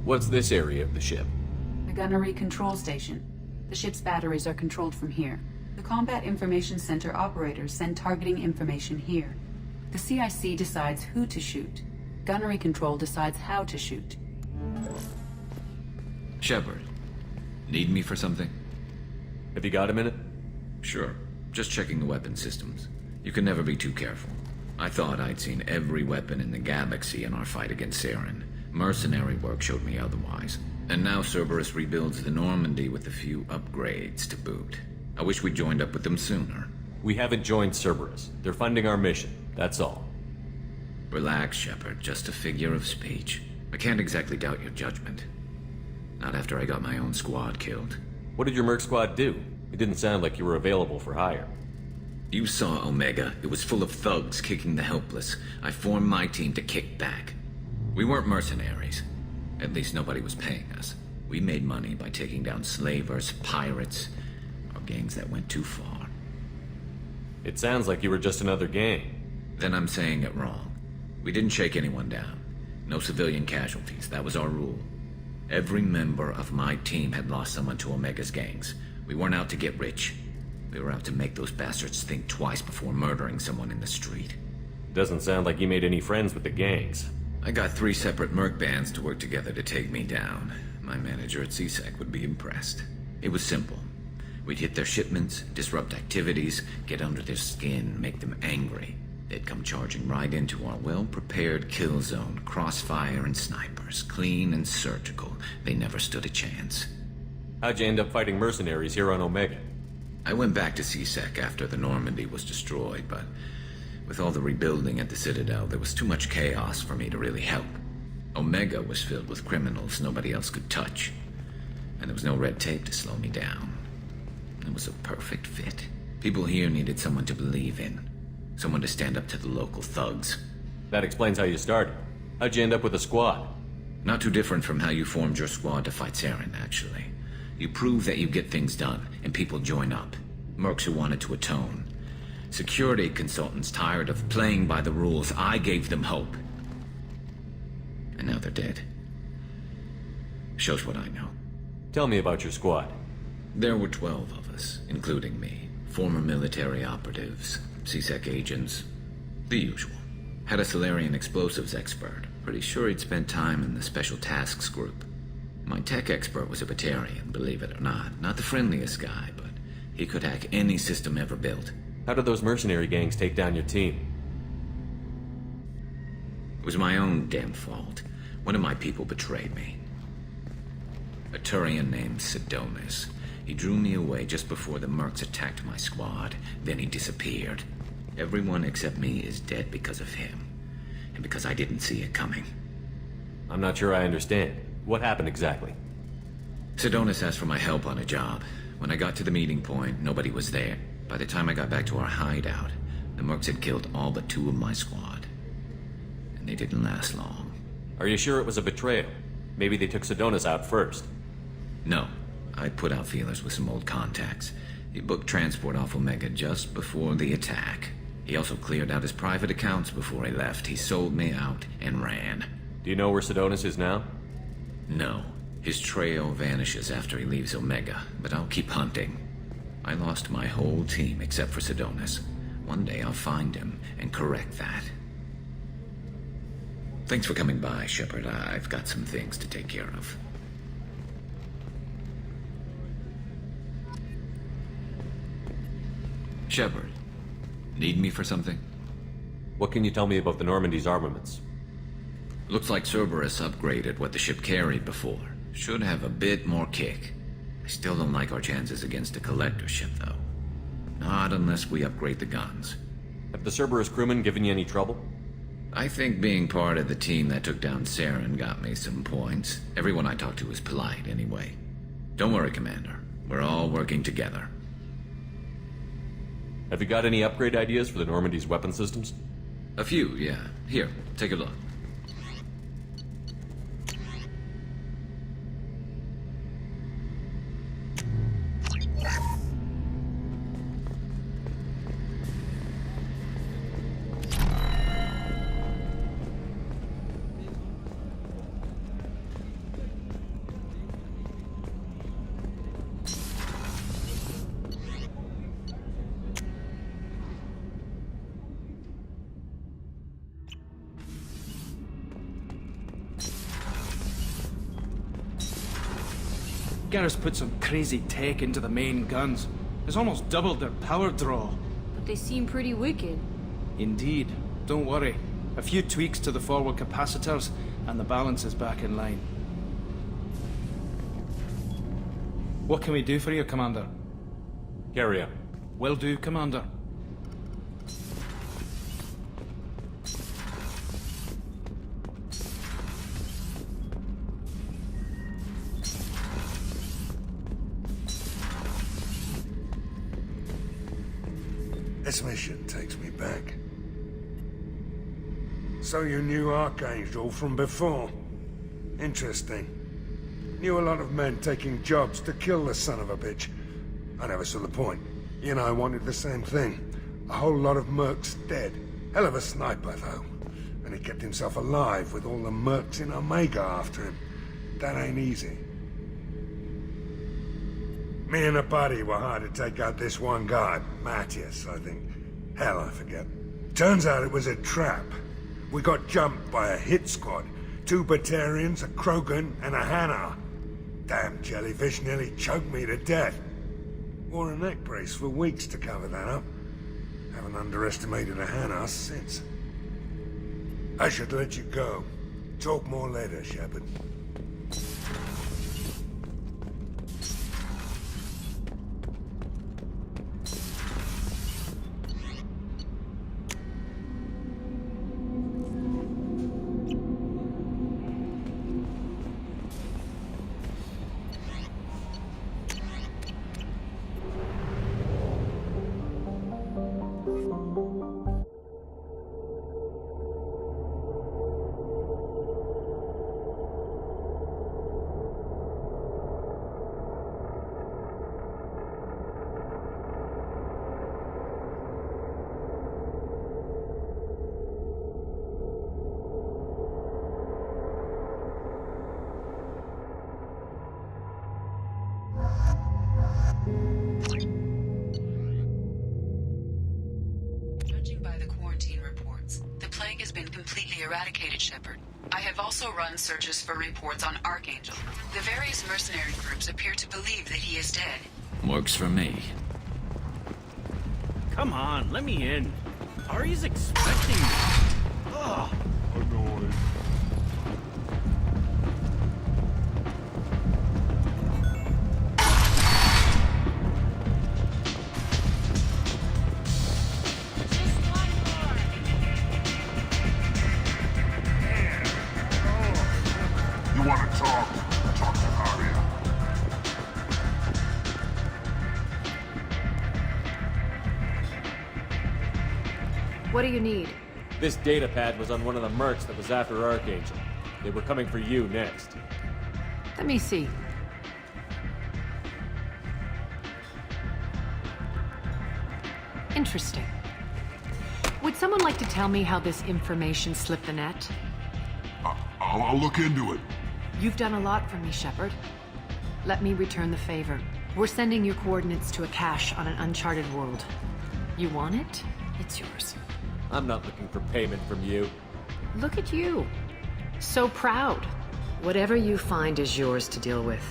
What's this area of the ship? The gunnery control station. The ship's batteries are controlled from here. The Combat Information Center operators send targeting information here. The CIC decides who to shoot. Gunnery control decides how to shoot. Shepard, need me for something? Have you got a minute? Sure. Just checking the weapon systems. You can never be too careful. I thought I'd seen every weapon in the galaxy in our fight against Saren. Mercenary work showed me otherwise. And now Cerberus rebuilds the Normandy with a few upgrades to boot. I wish we'd joined up with them sooner. We haven't joined Cerberus. They're funding our mission, that's all. Relax, Shepard. Just a figure of speech. I can't exactly doubt your judgment. Not after I got my own squad killed. What did your merc squad do? It didn't sound like you were available for hire. You saw Omega. It was full of thugs kicking the helpless. I formed my team to kick back. We weren't mercenaries. At least nobody was paying us. We made money by taking down slavers, pirates, or gangs that went too far. It sounds like you were just another gang. Then I'm saying it wrong. We didn't shake anyone down. No civilian casualties. That was our rule. Every member of my team had lost someone to Omega's gangs. We weren't out to get rich. We were out to make those bastards think twice before murdering someone in the street. Doesn't sound like you made any friends with the gangs. I got 3 separate merc bands to work together to take me down. My manager at CSEC would be impressed. It was simple. We'd hit their shipments, disrupt activities, get under their skin, make them angry. They'd come charging right into our well-prepared kill zone, crossfire and snipers, clean and surgical. They never stood a chance. How'd you end up fighting mercenaries here on Omega? I went back to CSEC after the Normandy was destroyed, but with all the rebuilding at the Citadel, there was too much chaos for me to really help. Omega was filled with criminals nobody else could touch, and there was no red tape to slow me down. It was a perfect fit. People here needed someone to believe in, someone to stand up to the local thugs. That explains how you started. How'd you end up with a squad? Not too different from how you formed your squad to fight Saren, actually. You prove that you get things done, and people join up. Mercs who wanted to atone. Security consultants tired of playing by the rules. I gave them hope. And now they're dead. Shows what I know. Tell me about your squad. There were 12 of us, including me. Former military operatives, CSEC agents, the usual. Had a Solarian explosives expert. Pretty sure he'd spent time in the Special Tasks Group. My tech expert was a Batarian, believe it or not. Not the friendliest guy, but he could hack any system ever built. How did those mercenary gangs take down your team? It was my own damn fault. One of my people betrayed me. A Turian named Sidonis. He drew me away just before the mercs attacked my squad. Then he disappeared. Everyone except me is dead because of him. And because I didn't see it coming. I'm not sure I understand. What happened exactly? Sidonis asked for my help on a job. When I got to the meeting point, nobody was there. By the time I got back to our hideout, the mercs had killed all but 2 of my squad. And they didn't last long. Are you sure it was a betrayal? Maybe they took Sidonis out first. No. I put out feelers with some old contacts. He booked transport off Omega just before the attack. He also cleared out his private accounts before he left. He sold me out and ran. Do you know where Sidonis is now? No. His trail vanishes after he leaves Omega, but I'll keep hunting. I lost my whole team except for Sidonis. One day I'll find him and correct that. Thanks for coming by, Shepard. I've got some things to take care of. Shepard, need me for something? What can you tell me about the Normandy's armaments? Looks like Cerberus upgraded what the ship carried before. Should have a bit more kick. I still don't like our chances against a collector ship, though. Not unless we upgrade the guns. Have the Cerberus crewmen given you any trouble? I think being part of the team that took down Saren got me some points. Everyone I talked to was polite, anyway. Don't worry, Commander. We're all working together. Have you got any upgrade ideas for the Normandy's weapon systems? A few, yeah. Here, take a look. Garrus put some crazy tech into the main guns. It's almost doubled their power draw. But they seem pretty wicked. Indeed. Don't worry. A few tweaks to the forward capacitors, and the balance is back in line. What can we do for you, Commander? Carry on. Will do, Commander. This mission takes me back. So you knew Archangel from before? Interesting. Knew a lot of men taking jobs to kill the son of a bitch. I never saw the point. He and I wanted the same thing. A whole lot of mercs dead. Hell of a sniper, though. And he kept himself alive with all the mercs in Omega after him. That ain't easy. Me and a buddy were hired to take out this one guy, Matthias, I think. Hell, I forget. Turns out it was a trap. We got jumped by a hit squad. 2 Batarians, a Krogan, and a Hanar. Damn jellyfish nearly choked me to death. Wore a neck brace for weeks to cover that up. Haven't underestimated a Hanar since. I should let you go. Talk more later, Shepard. Eradicated, Shepard. I have also run searches for reports on Archangel. The various mercenary groups appear to believe that he is dead. Works for me. Come on, let me in. Ari's expecting me. Ugh. Annoyed. What do you need? This data pad was on one of the mercs that was after Archangel. They were coming for you next. Let me see. Interesting. Would someone like to tell me how this information slipped the net? I'll look into it. You've done a lot for me, Shepard. Let me return the favor. We're sending your coordinates to a cache on an uncharted world. You want it? It's yours. I'm not looking for payment from you. Look at you. So proud. Whatever you find is yours to deal with.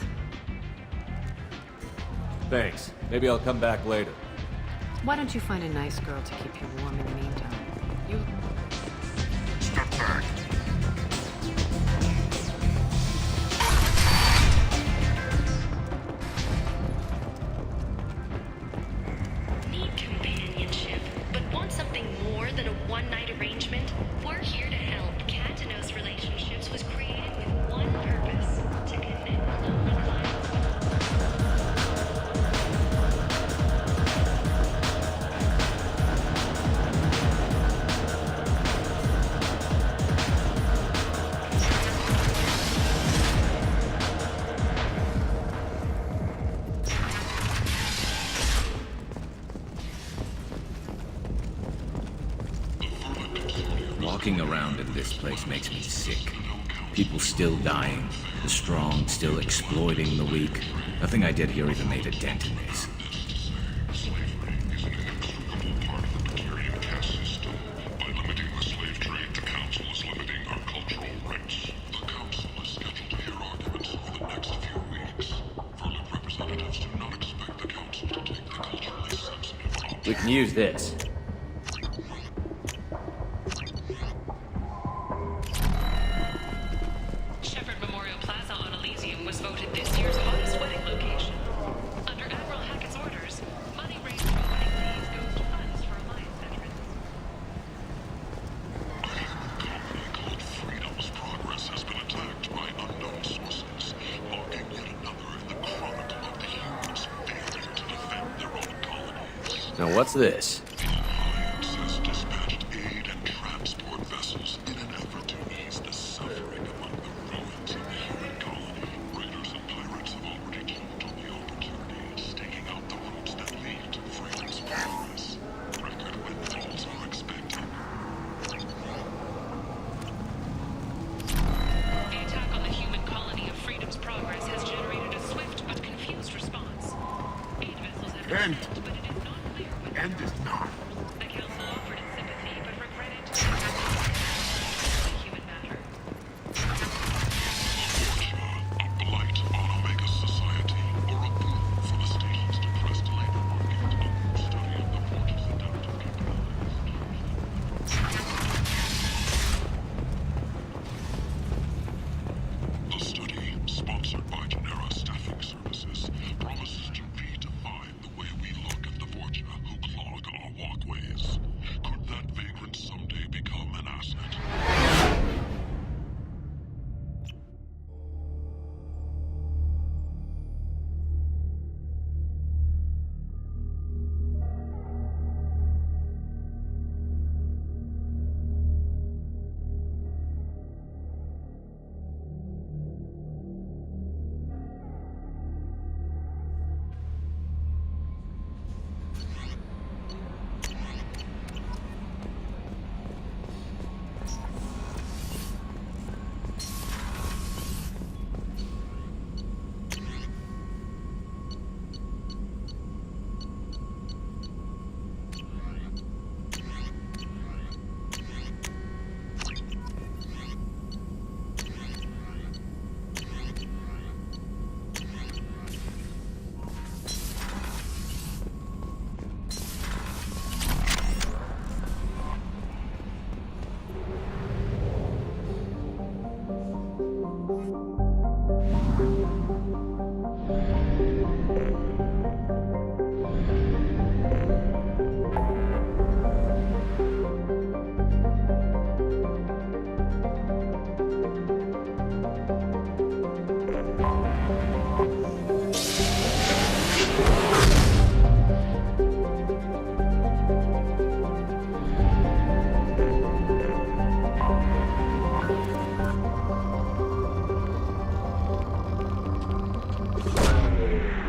Thanks. Maybe I'll come back later. Why don't you find a nice girl to keep you warm in the meantime? You... Step back. Need companionship, but want something more than a one-night arrangement? We're here to help. Katanos Relationships was created with one purpose: to connect lonely clients. Walking around in this place makes me sick. People still dying, the strong still exploiting the weak. Nothing I did here even made a dent in this. We can use this. Shepherd Memorial Plaza on Elysium was voted this year's hottest wedding location. Under Admiral Hackett's orders, money raised from wedding fees goes to funds for Alliance veterans. Freedom's progress has been attacked by unknown sources, logging yet another in the chronicle of the humans' failure to defend their own colonies. Now what's this? The Alliance has dispatched aid and transport vessels in an effort to ease the suffering among the ruins of the human colony. Raiders and pirates have already jumped on the opportunity, staking out the routes that lead to freedom's progress. Record windfalls are expected. The attack on the human colony of Freedom's Progress has generated a swift but confused response. Aid vessels have been And- sent, but it is not clear when End is not. the Council offered its sympathy, but regretted to the human matter. A blight on Omega society, or a boon for the station's depressed labor market. A study of the Forge's adaptive capabilities. The study, sponsored by Genera Staffing Services, promises to redefine the way we look at the Forge who clog our walkways. Could that vagrant someday become an asset?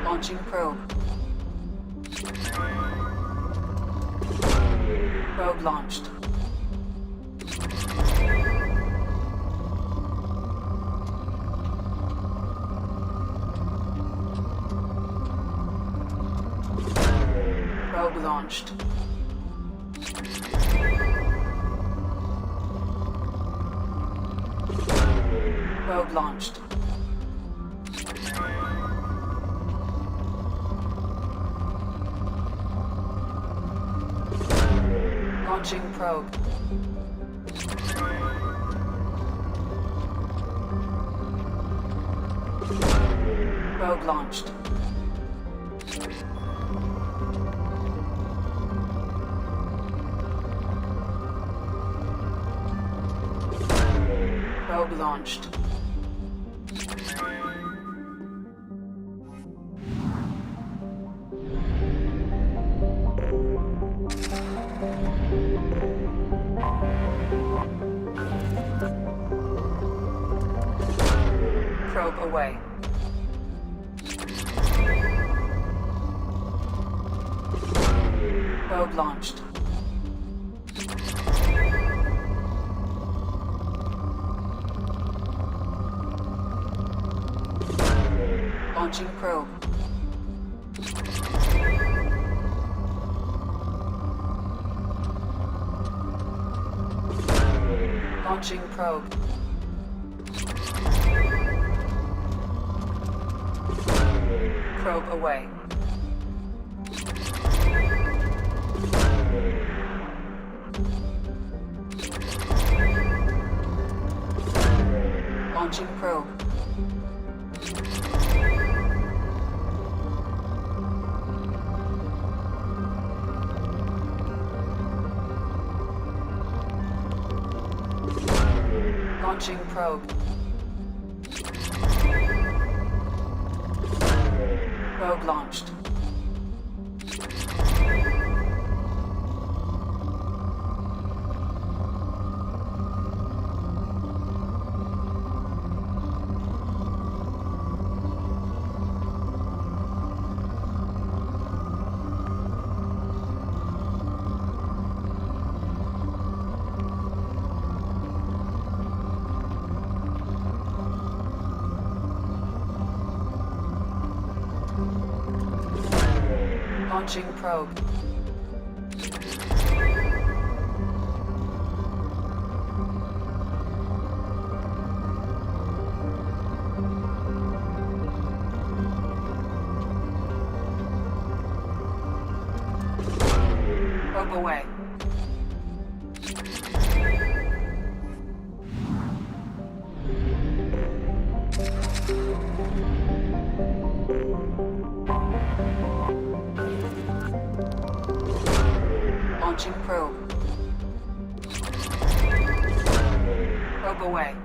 Launching probe. Probe launched. Probe launched. Probe launched. Launching probe. Probe launched. Probe launched. Probe away. Probe launched. Launching probe. Launching probe. Probe away. Launching probe. Launching probe. Probe launched. Launching probe. Probe away. Launching probe. Probe away.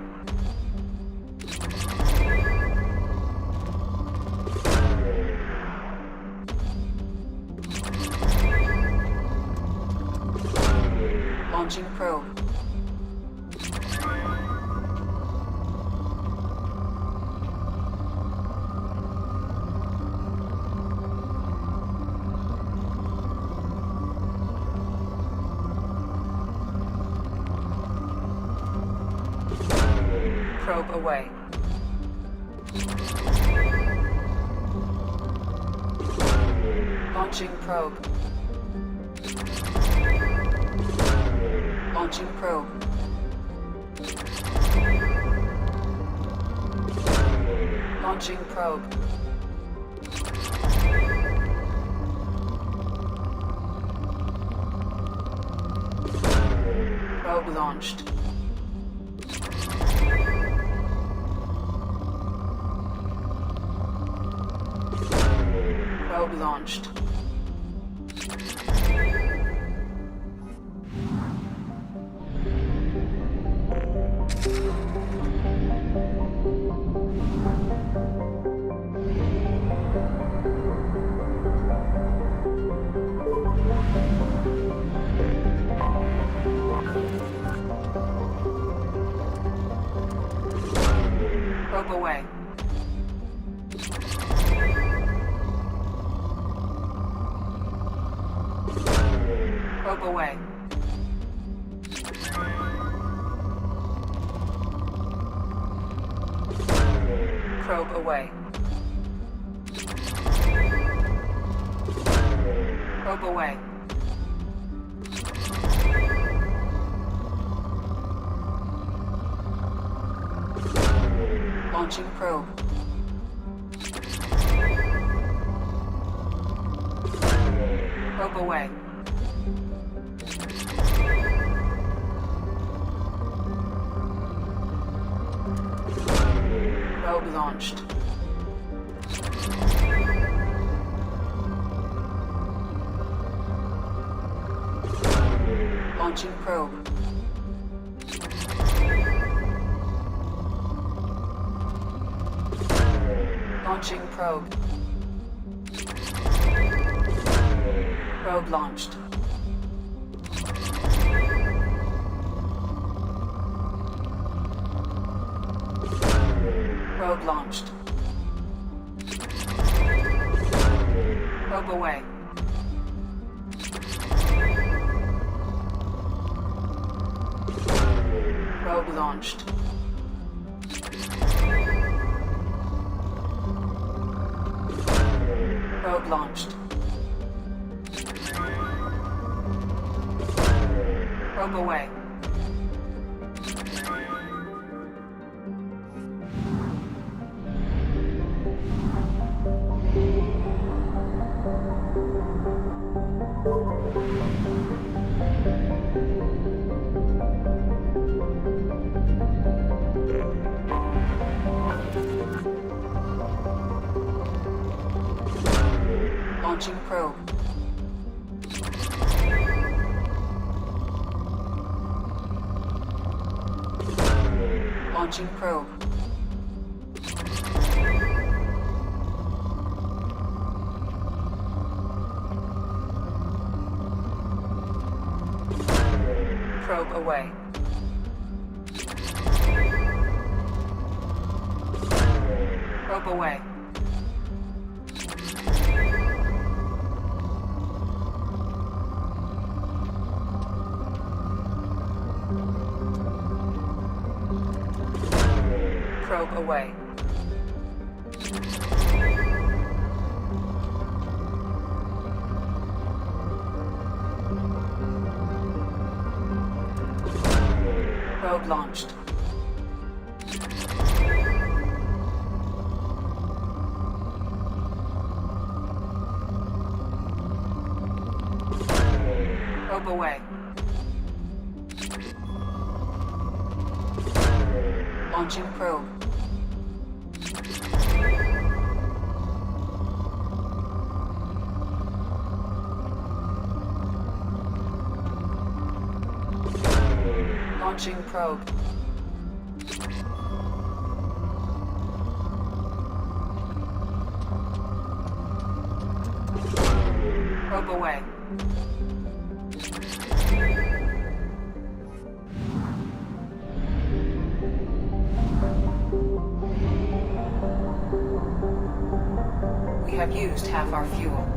Launching probe. Probe away. Launching probe. Launching probe. Launching probe. Probe launched. Probe launched. Probe away. Probe away. Probe away. Probe away. Launching probe. Probe away. Probe launched. Launching probe. Launching probe. Probe launched. Probe launched. Probe away. Probe launched. Probe launched. Probe away. Launching probe. Launching probe. Probe away. Probe away. Probe away. Probe launched. Probe away. Launching probe. Launching probe. Probe away. We have used half our fuel.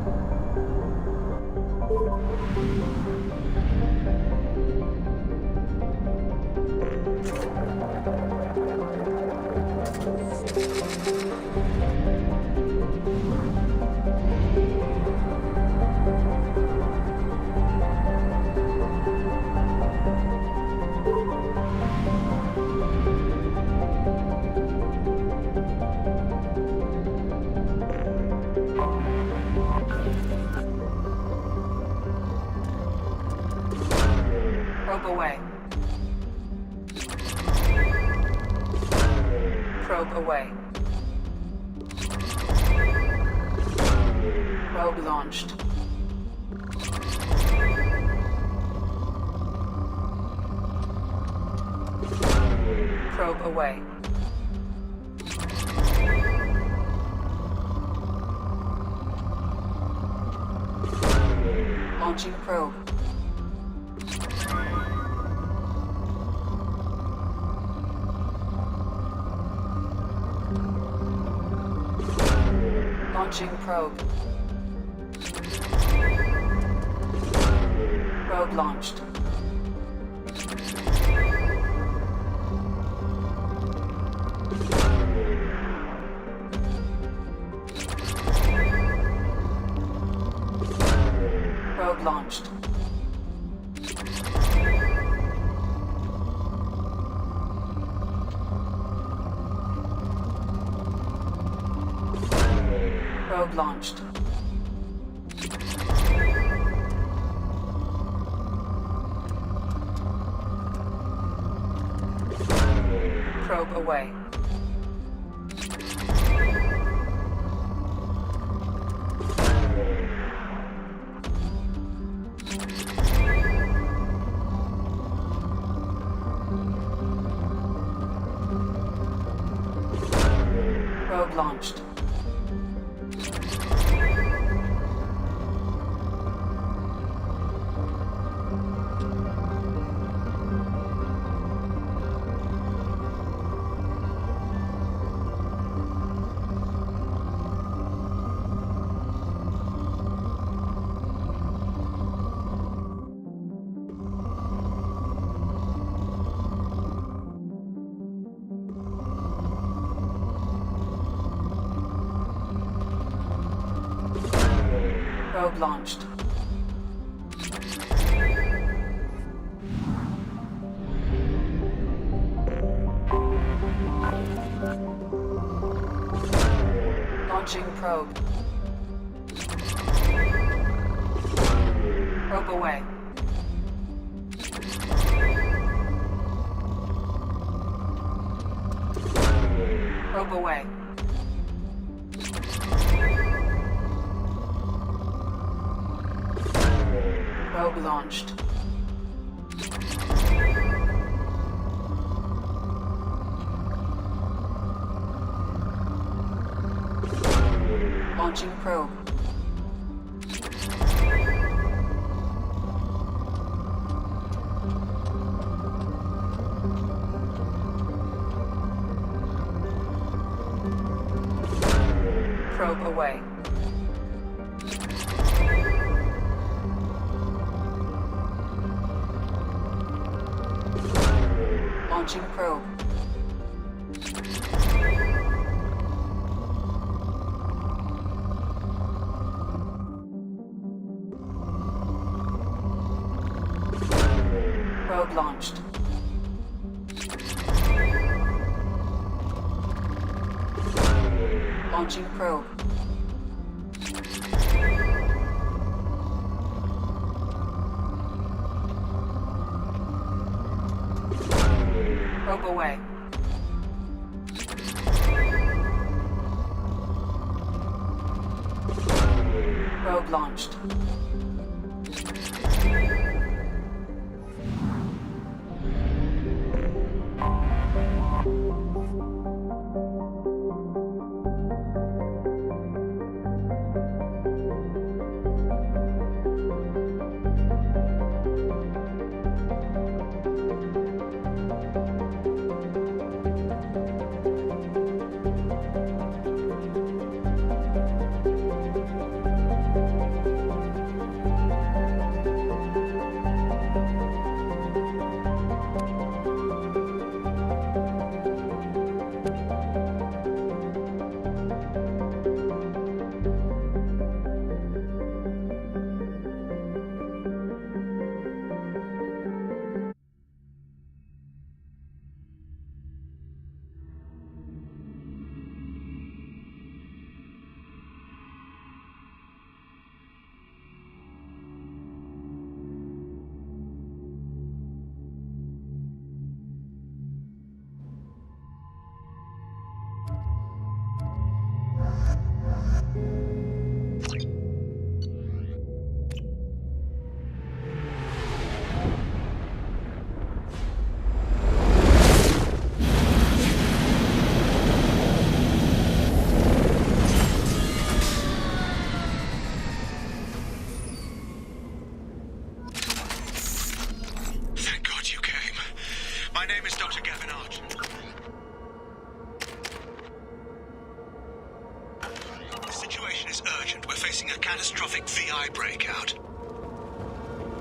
Probe away. Probe away. Probe launched. Probe away. Launching probe. Launching probe. Probe launched. Probe launched. Probe away. Probe launched. Probe launched. Launching probe. Probe away. Probe away. Probe launched. Launching probe. Probe away. Launching probe. Probe launched. Launching probe. Probe away. Probe launched.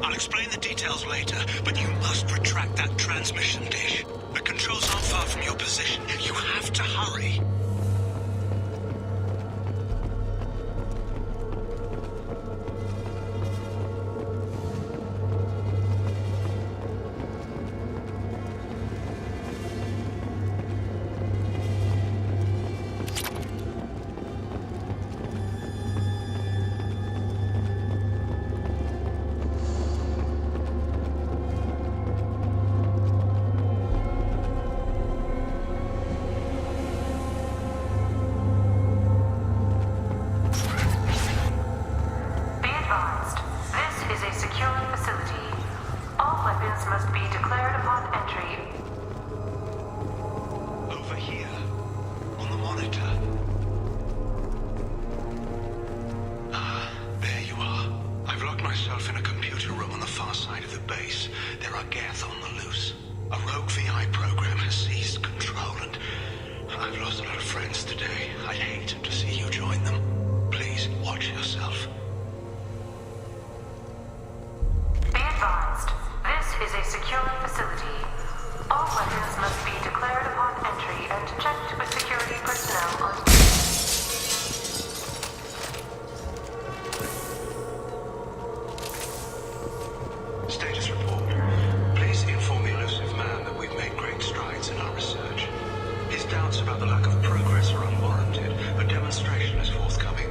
I'll explain the details later, but you must retract that transmission dish. The controls aren't far from your position. You have to hurry. must be declared upon entry. Over here, on the monitor. Ah, there you are. I've locked myself in a computer room on the far side of the base. There are Geth on the loose. A rogue VI program has seized control, and I've lost a lot of friends today. I'd hate to see you join them. Please, watch yourself. Be advised, this is a secure facility. All weapons must be declared upon entry and checked with security personnel on... Status report. Please inform the elusive man that we've made great strides in our research. His doubts about the lack of progress are unwarranted. A demonstration is forthcoming.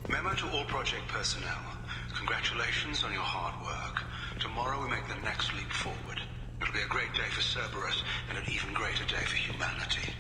Memo to all project personnel. Congratulations on your hard work. Tomorrow we make the next leap forward. It'll be a great day for Cerberus, and an even greater day for humanity.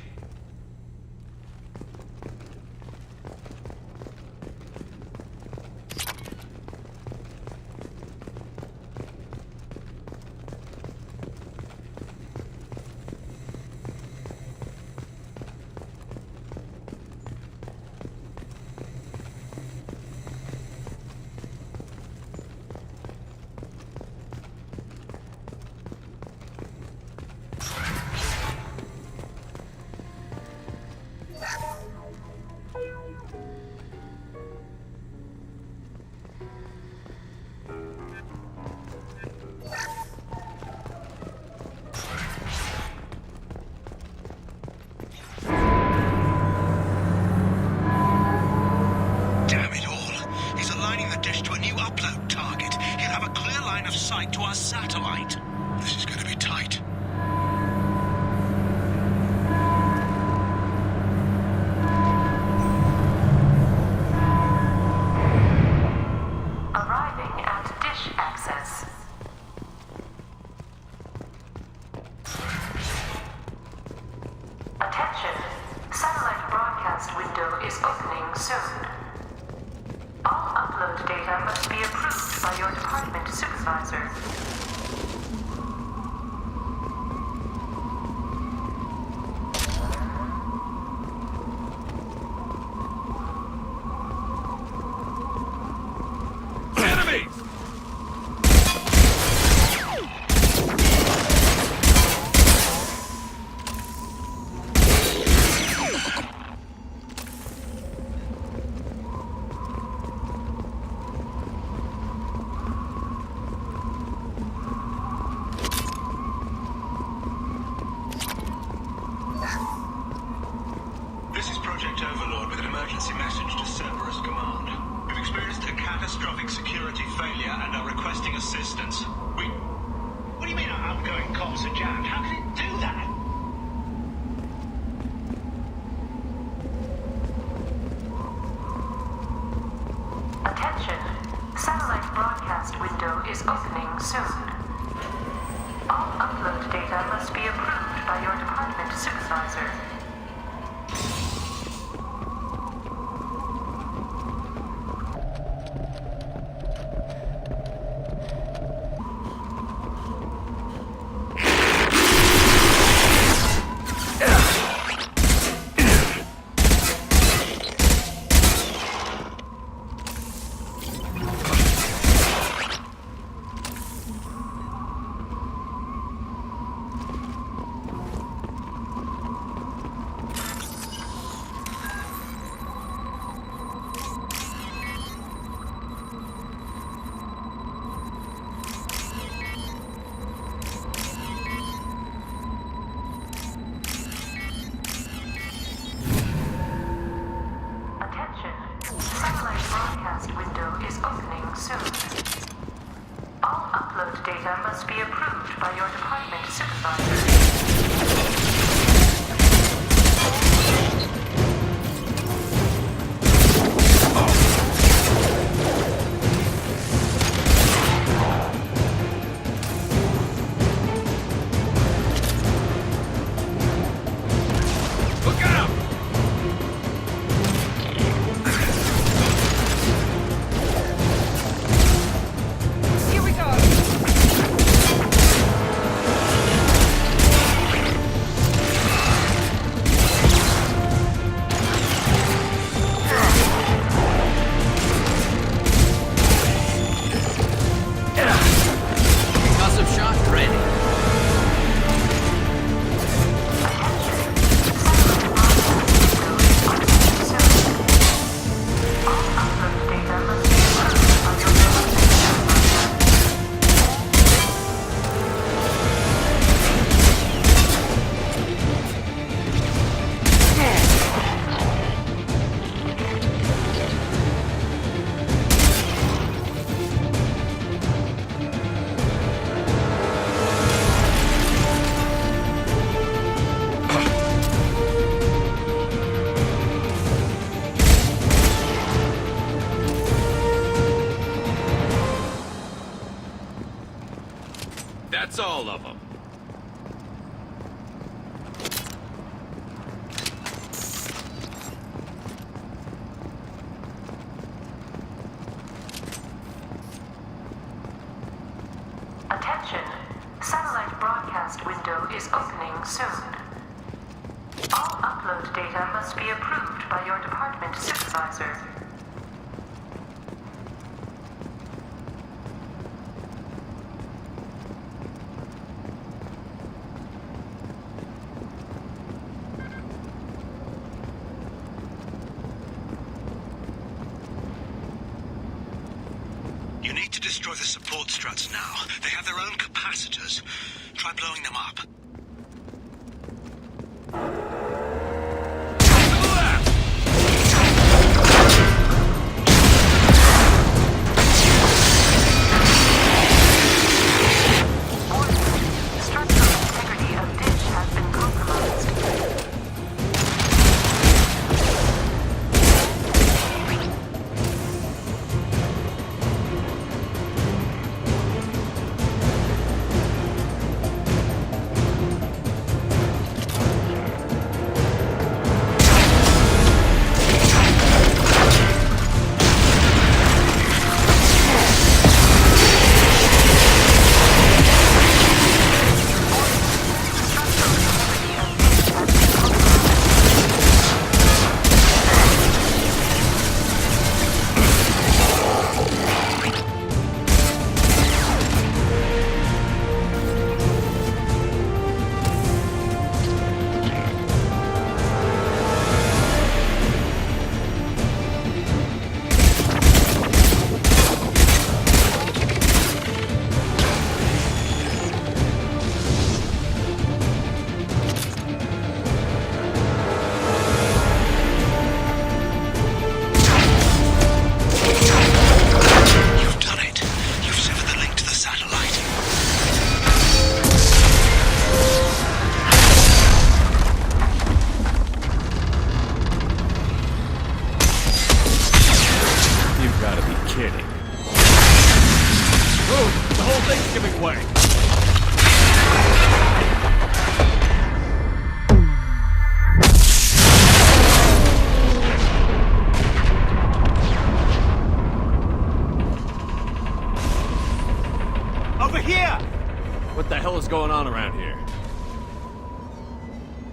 is opening soon. All upload data must be approved by your department supervisor. That's all of them. Attention. Satellite broadcast window is opening soon. All upload data must be approved by your department supervisor. You need to destroy the support struts now. They have their own capacitors. Try blowing them up.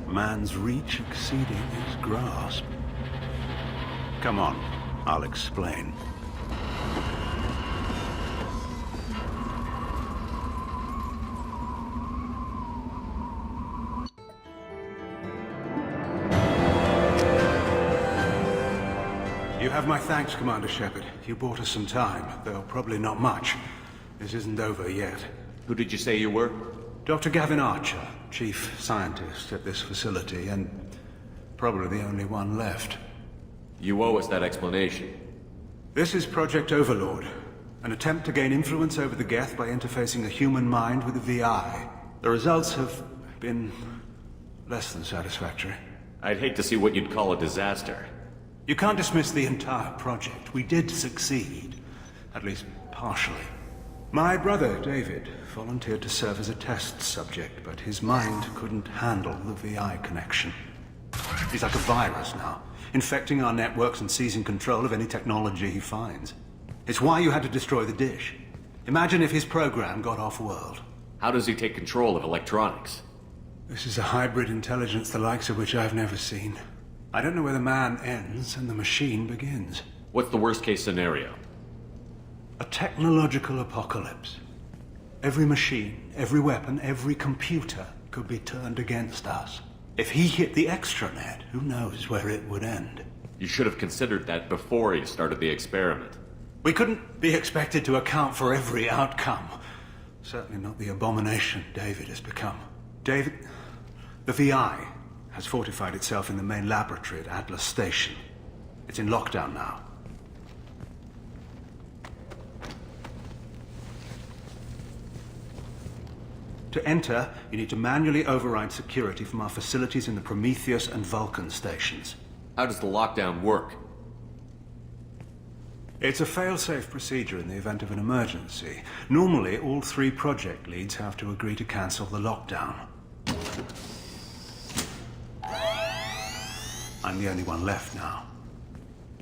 Man's reach exceeding his grasp. Come on, I'll explain. You have my thanks, Commander Shepard. You bought us some time, though probably not much. This isn't over yet. Who did you say you were? Dr. Gavin Archer, chief scientist at this facility, and probably the only one left. You owe us that explanation. This is Project Overlord, an attempt to gain influence over the Geth by interfacing a human mind with a VI. The results have been less than satisfactory. I'd hate to see what you'd call a disaster. You can't dismiss the entire project. We did succeed, at least partially. My brother, David, volunteered to serve as a test subject, but his mind couldn't handle the VI connection. He's like a virus now, infecting our networks and seizing control of any technology he finds. It's why you had to destroy the dish. Imagine if his program got off-world. How does he take control of electronics? This is a hybrid intelligence the likes of which I've never seen. I don't know where the man ends and the machine begins. What's the worst-case scenario? A technological apocalypse. Every machine, every weapon, every computer could be turned against us. If he hit the extranet, who knows where it would end? You should have considered that before you started the experiment. We couldn't be expected to account for every outcome. Certainly not the abomination David has become. David, the VI has fortified itself in the main laboratory at Atlas Station. It's in lockdown now. To enter, you need to manually override security from our facilities in the Prometheus and Vulcan stations. How does the lockdown work? It's a fail-safe procedure in the event of an emergency. Normally, all 3 project leads have to agree to cancel the lockdown. I'm the only one left now.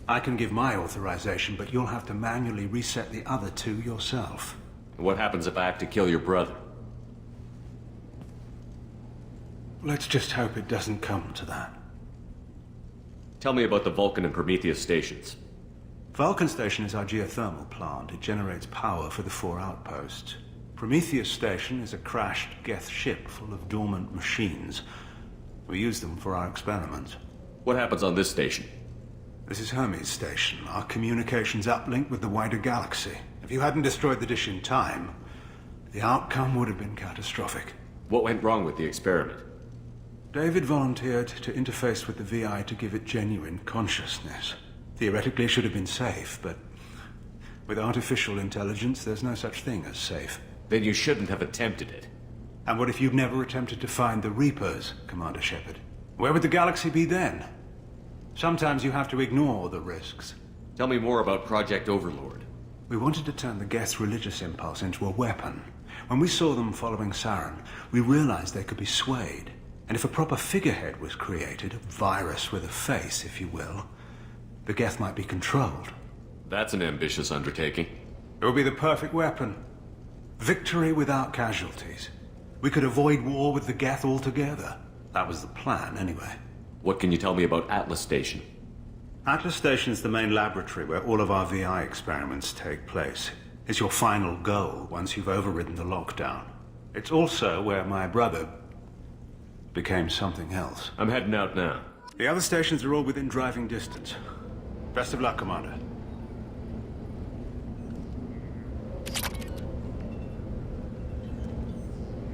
I can give my authorization, but you'll have to manually reset the other 2 yourself. What happens if I have to kill your brother? Let's just hope it doesn't come to that. Tell me about the Vulcan and Prometheus stations. Vulcan Station is our geothermal plant. It generates power for the 4 outposts. Prometheus Station is a crashed Geth ship full of dormant machines. We use them for our experiments. What happens on this station? This is Hermes Station, our communications uplink with the wider galaxy. If you hadn't destroyed the dish in time, the outcome would have been catastrophic. What went wrong with the experiment? David volunteered to interface with the VI to give it genuine consciousness. Theoretically, it should have been safe, but with artificial intelligence, there's no such thing as safe. Then you shouldn't have attempted it. And what if you'd never attempted to find the Reapers, Commander Shepard? Where would the galaxy be then? Sometimes you have to ignore the risks. Tell me more about Project Overlord. We wanted to turn the Geth's religious impulse into a weapon. When we saw them following Saren, we realized they could be swayed. And if a proper figurehead was created, a virus with a face, if you will, the Geth might be controlled. That's an ambitious undertaking. It would be the perfect weapon. Victory without casualties. We could avoid war with the Geth altogether. That was the plan, anyway. What can you tell me about Atlas Station? Atlas Station is the main laboratory where all of our VI experiments take place. It's your final goal once you've overridden the lockdown. It's also where my brother became something else. I'm heading out now. The other stations are all within driving distance. Best of luck, Commander.